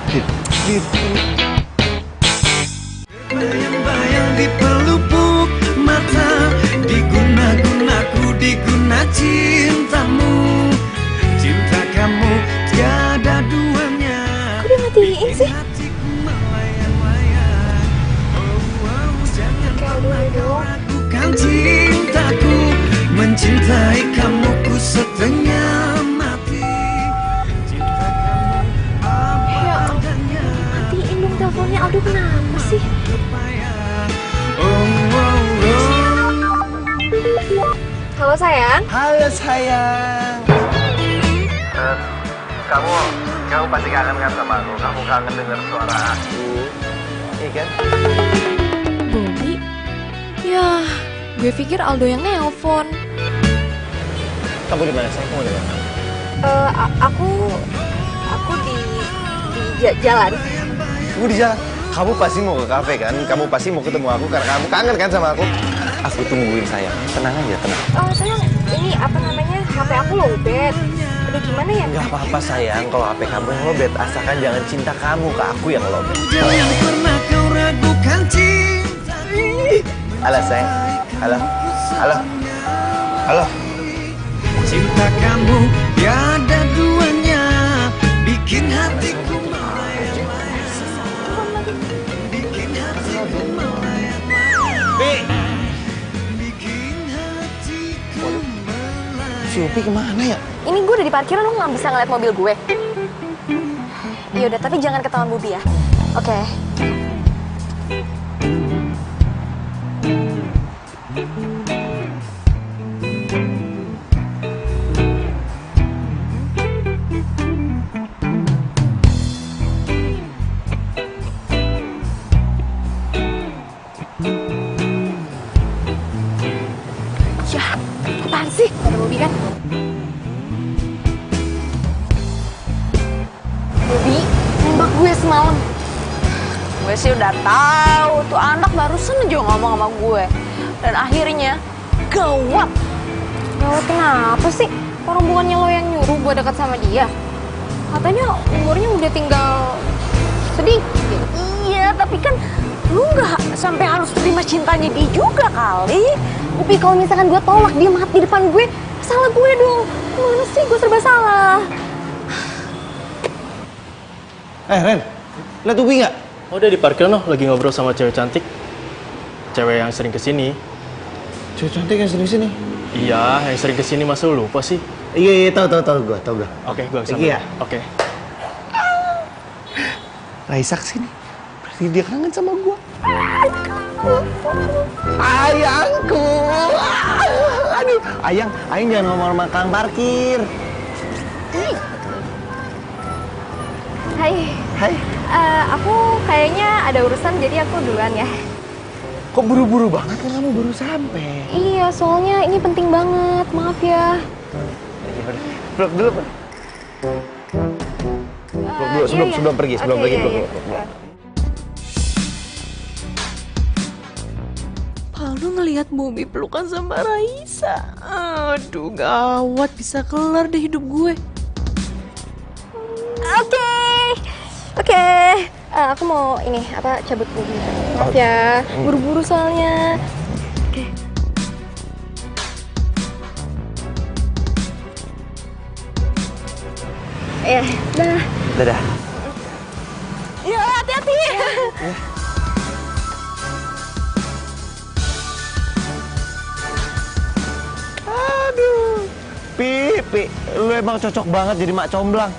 Bayang-bayang di pelupuk mata, diguna cintamu. Cinta kamu tiada duanya. Kok dia matiin sih? Ragukan cintaku, mencintai kamu ku setengah mati. Cinta kamu apa adanya. Matiin dong teleponnya. Aduh, kenapa sih? Halo sayang. Halo sayang. Kamu pasti kangen kan sama aku? Kamu kangen denger suara aku, iya kan? Bobby? Ya, gue pikir Aldo yang nelpon. Kamu di mana sayang? Kamu di mana? Aku di jalan. Kamu di jalan. Kamu pasti mau ke kafe kan? Kamu pasti mau ketemu aku karena kamu kangen kan sama aku? Aku tungguin sayang. Tenang aja, tenang. Oh sayang, ini apa namanya? HP aku lowbat. Udah gimana ya? Gak apa-apa sayang kalau HP kamu yang lobet, asalkan jangan cinta kamu ke aku yang lobet. Jangan pernah kau ragukan cinta. Halo sayang. Halo. Cinta kamu tiada duanya, bikin hatiku melayang-layang. Bikin hatiku melayang-layang. Bikin hatiku melayang. Si Upi kemana ya? Ini gue udah di parkiran, lo nggak bisa ngeliat mobil gue. Yaudah, tapi jangan ketahuan Bobby ya. Oke. semalam. Gue sih udah tahu tuh anak barusan aja ngomong sama gue. Dan akhirnya gawat. Gawat kenapa sih? Orang bukannya lo yang nyuruh gue dekat sama dia. Katanya umurnya udah tinggal sedikit. Iya, tapi kan lu nggak sampai harus terima cintanya dia juga kali. Tapi kalau misalkan gue tolak dia mati di depan gue, salah gue dong. Gimana sih gue serba salah. Ren, lihat Ubi nggak? Oh, dia di parkir noh, lagi ngobrol sama cewek cantik. Cewek yang sering kesini. Cewek cantik yang sering sini. Iya, yang sering kesini masa lu lupa sih? Iya, tahu gue. Oke, gue kesana. Iya. Oke. Raisa kesini. Berarti dia kangen sama gue. Ayangku. Aduh, Ayang jangan ngomong sama kang parkir. Hai. Aku kayaknya ada urusan jadi aku duluan ya. Kok buru-buru banget kan kamu baru sampai? Iya, soalnya ini penting banget. Maaf ya. Peluk dulu, Pak. Peluk dulu sebelum pergi, peluk. Paldo ngelihat Bobby pelukan sama Raisa. Aduh, gawat, bisa kelar deh hidup gue. Oke. Aku mau cabut dulu. Maaf ya, buru-buru soalnya. Oke. Ya, dah. Dadah. Ya, hati-hati. Aduh. Pi, lu emang cocok banget jadi mak comblang.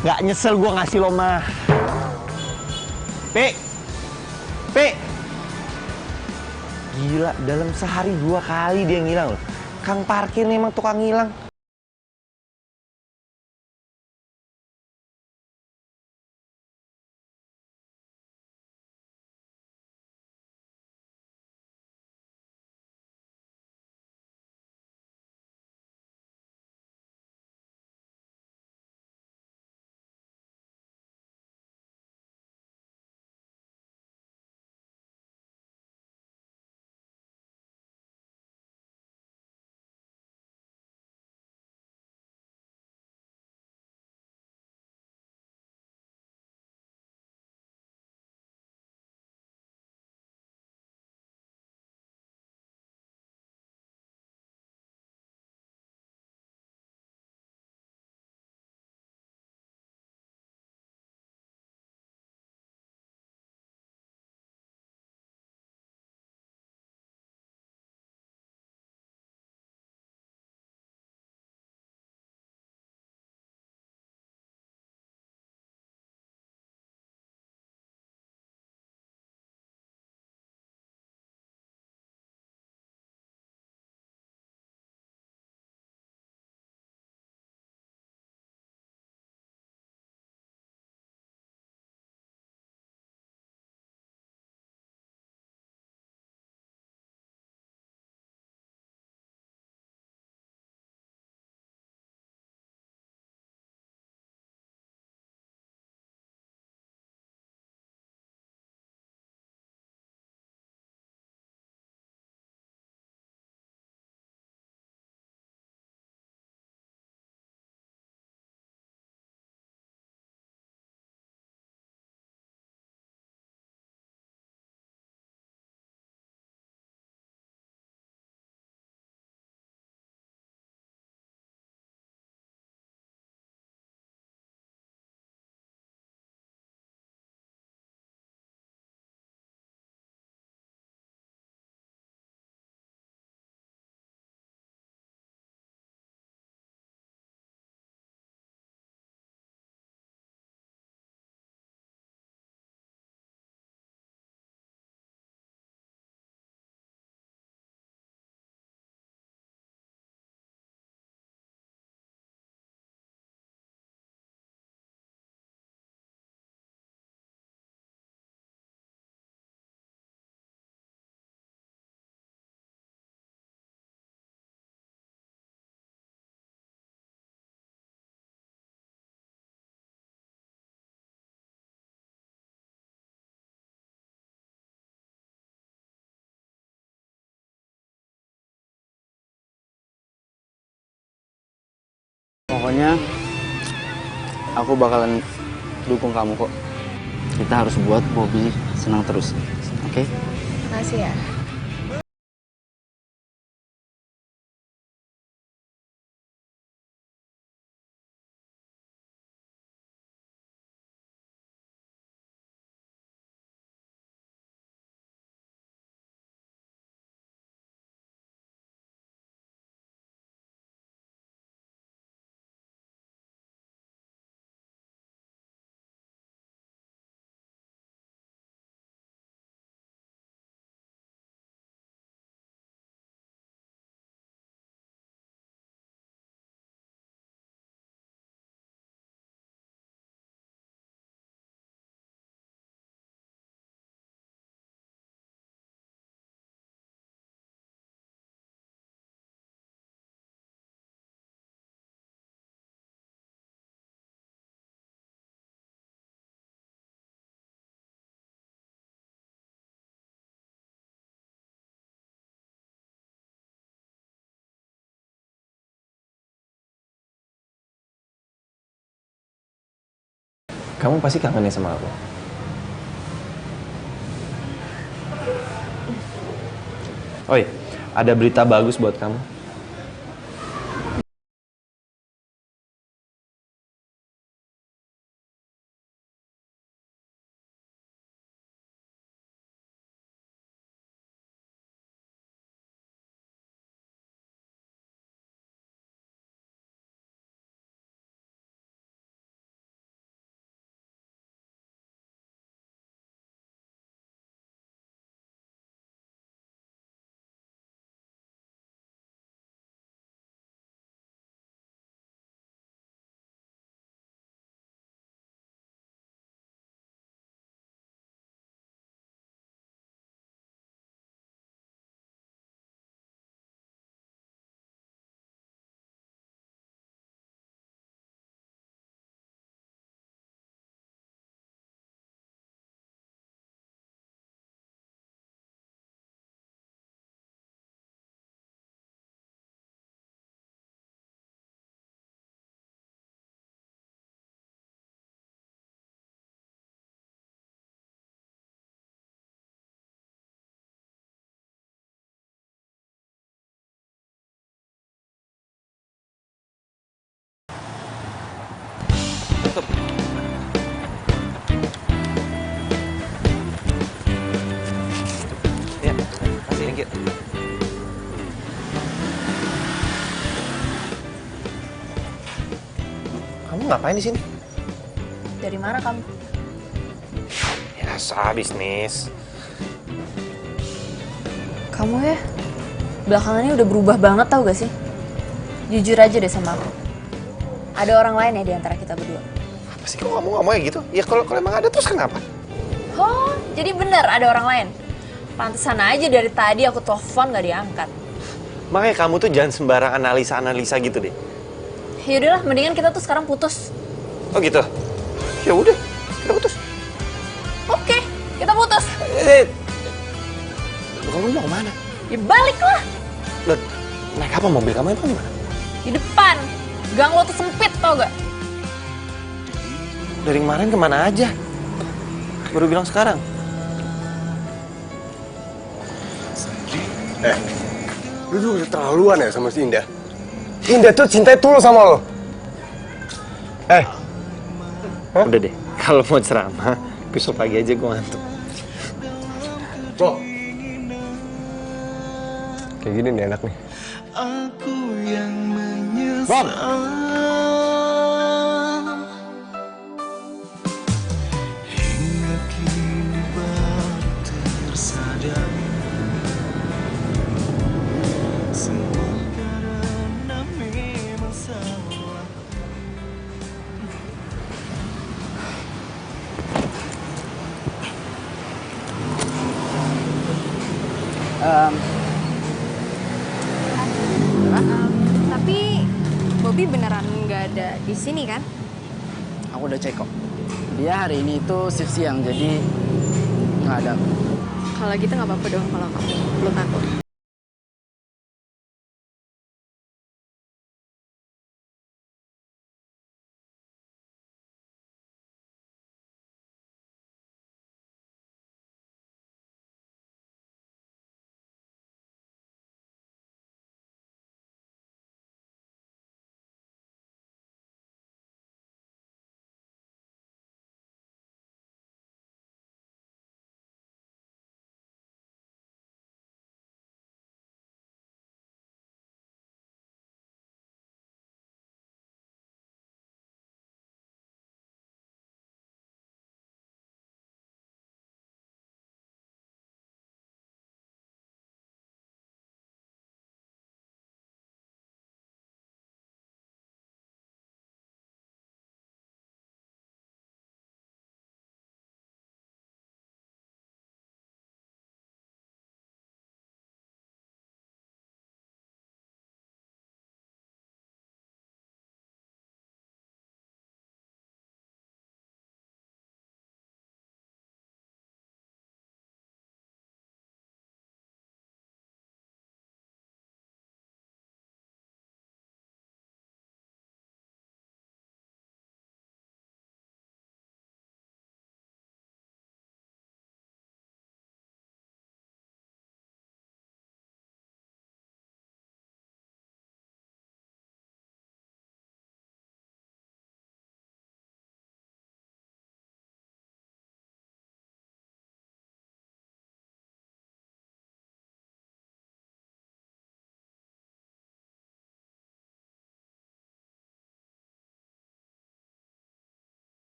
Nggak nyesel gua ngasih lo mah. Pi. Gila, dalam sehari 2 kali dia ngilang loh. Kang parkir nih emang tukang ngilang. Pokoknya aku bakalan dukung kamu kok. Kita harus buat Bobby senang terus, oke? Makasih ya. Kamu pasti kangen ya sama aku. Oi, ada berita bagus buat kamu. Tutup. Ya, kasih ringgit. Kamu ngapain di sini? Dari mana kamu? Biasa bisnis. Kamu ya, belakangan ini udah berubah banget tau gak sih? Jujur aja deh sama aku. Ada orang lain ya di antara kita berdua. Apa sih kamu ngomong kayak gitu? Ya kalau emang ada terus kenapa? Oh, jadi bener ada orang lain? Pantesan aja dari tadi aku telepon gak diangkat. Makanya kamu tuh jangan sembarang analisa gitu deh. Yaudahlah, mendingan kita tuh sekarang putus. Oh gitu? Ya udah, kita putus. Oke, kita putus. Kamu mau kemana? Ya balik lah. Loh, naik apa mobil kamu emang gimana? Di depan. Gang lo tuh sempit tau gak? Dari kemarin kemana aja? Baru bilang sekarang. Lu tuh udah terlaluan ya sama si Indah. Indah tuh cinta tulus sama lo. Udah deh, kalau mau ceramah, besok pagi aja gue ngantuk. Kok? Kayak gini nih enak nih. Aku yang menyesal. Hingga kini baru tersadar. Semua karena memang salah. Tapi Bobby beneran nggak ada di sini kan? Aku udah cek kok. Dia hari ini itu shift siang, jadi nggak ada. Kalau gitu nggak apa-apa dong kalau kamu peluk aku.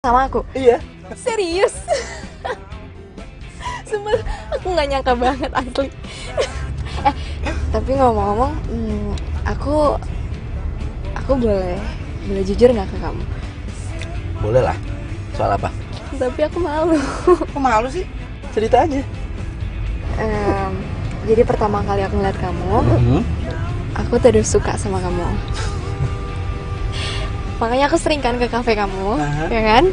sama aku? Iya. Serius? Sumpah, aku nggak nyangka banget asli. Tapi ngomong-ngomong, aku boleh jujur nggak ke kamu? Boleh lah. Soal apa? Tapi aku malu. Kok malu sih? Cerita aja. Jadi pertama kali aku ngeliat kamu, aku terus suka sama kamu. Makanya aku sering kan ke kafe kamu, ya kan?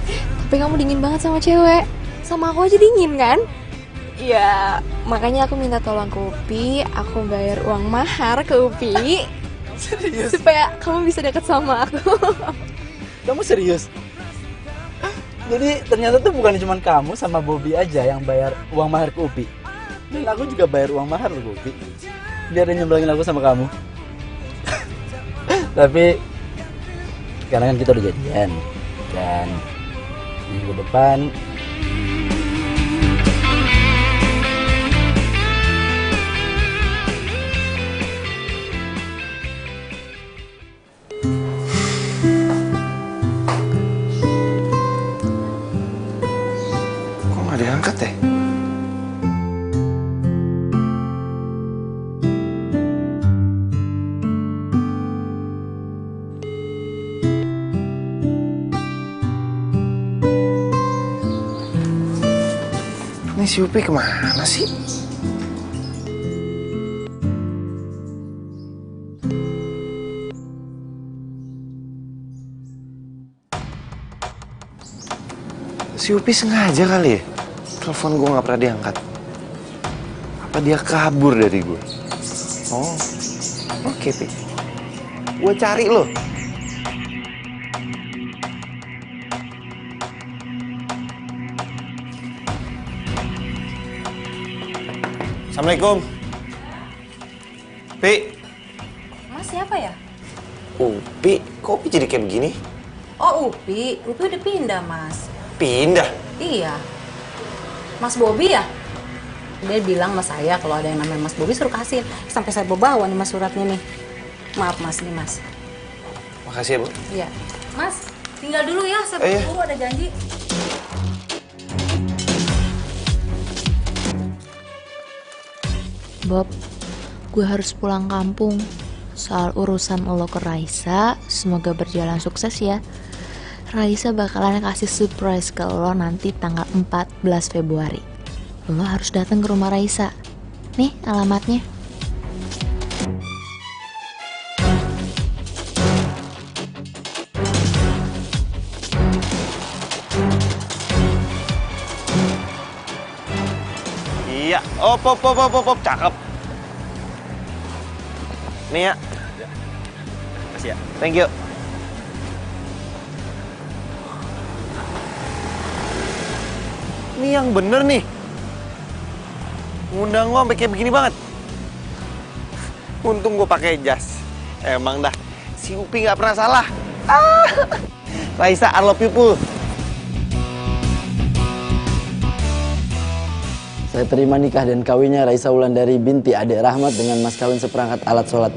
Tapi kamu dingin banget sama cewek. Sama aku aja dingin kan? Ya, makanya aku minta tolong ke Upi, aku bayar uang mahar ke Upi. Serius? Supaya kamu bisa deket sama aku. Kamu serius? Jadi ternyata tuh bukan cuma kamu sama Bobby aja yang bayar uang mahar ke Upi. Dan aku juga bayar uang mahar loh Upi. Biar dia nyemblangin aku sama kamu. Tapi sekarang kan kita udah jadian. Dan minggu depan Kok nggak diangkat ya? Ini si Upi kemana sih? Si Upi sengaja kali ya? Telepon gue nggak pernah diangkat. Apa dia kabur dari gue? Oh, oke Pi. Gue cari lo. Assalamualaikum. Pi. Mas siapa ya? Upi, kok Upi jadi kayak begini? Oh Upi udah pindah mas. Pindah? Iya. Mas Bobby ya? Dia bilang sama saya kalau ada yang namanya Mas Bobby suruh kasih. Sampai saya bawa nih mas suratnya nih. Maaf mas, nih mas. Makasih ya, Bu. Iya. Mas, tinggal dulu ya, saya buru ada janji. Bob, gue harus pulang kampung. Soal urusan lo ke Raisa, semoga berjalan sukses ya. Raisa bakalan kasih surprise ke lo nanti tanggal 14 Februari. Lo harus datang ke rumah Raisa. Nih alamatnya. Iya, op, cakep. Nih ya. Makasih ya. Thank you. Ini yang bener nih. Ngundang gua sampai kayak begini banget. Untung gua pakai jas. Emang dah, si Upi nggak pernah salah. Raisa, I love you, Pul. Saya terima nikah dan kawinnya Raisa Wulandari binti Ade Rahmat dengan mas kawin seperangkat alat sholat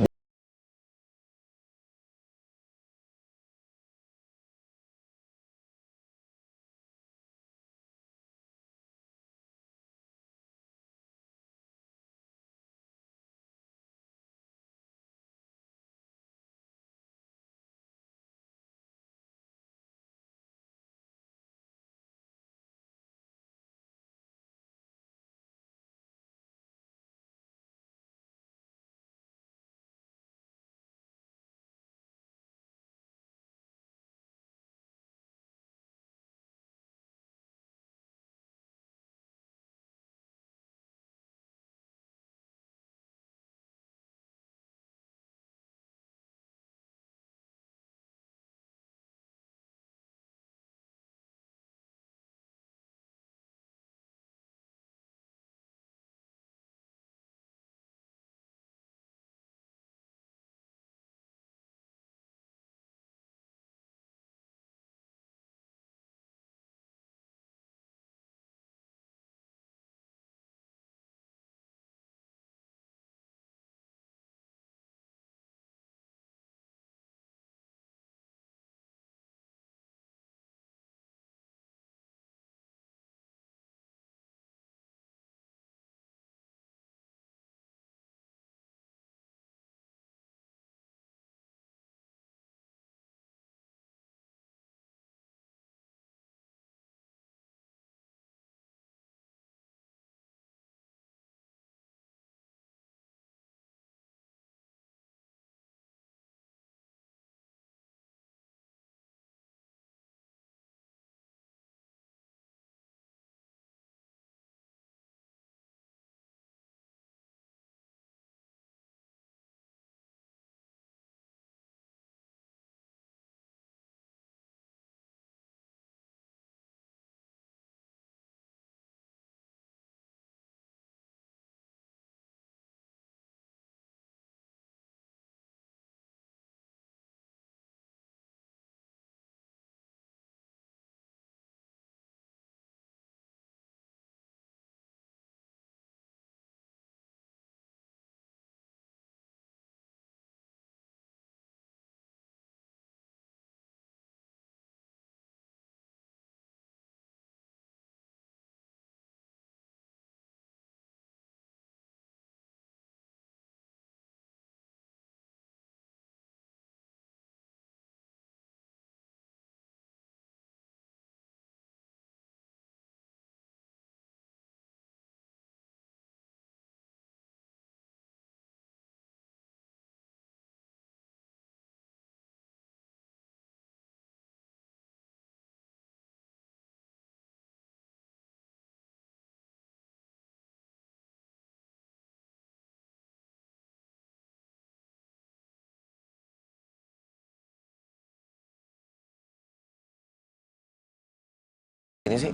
Ini sih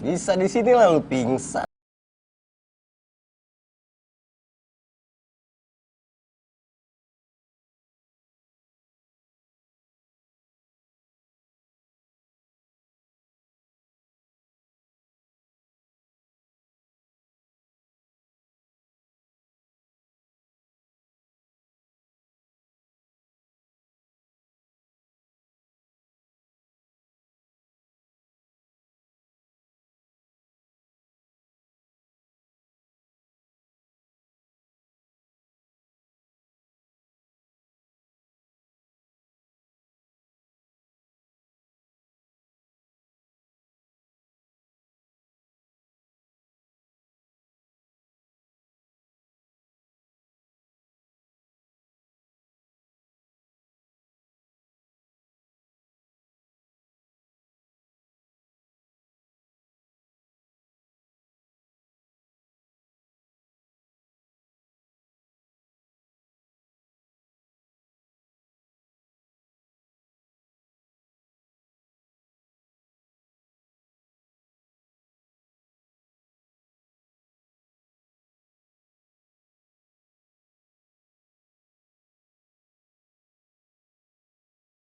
bisa di sini lah lu pingsan.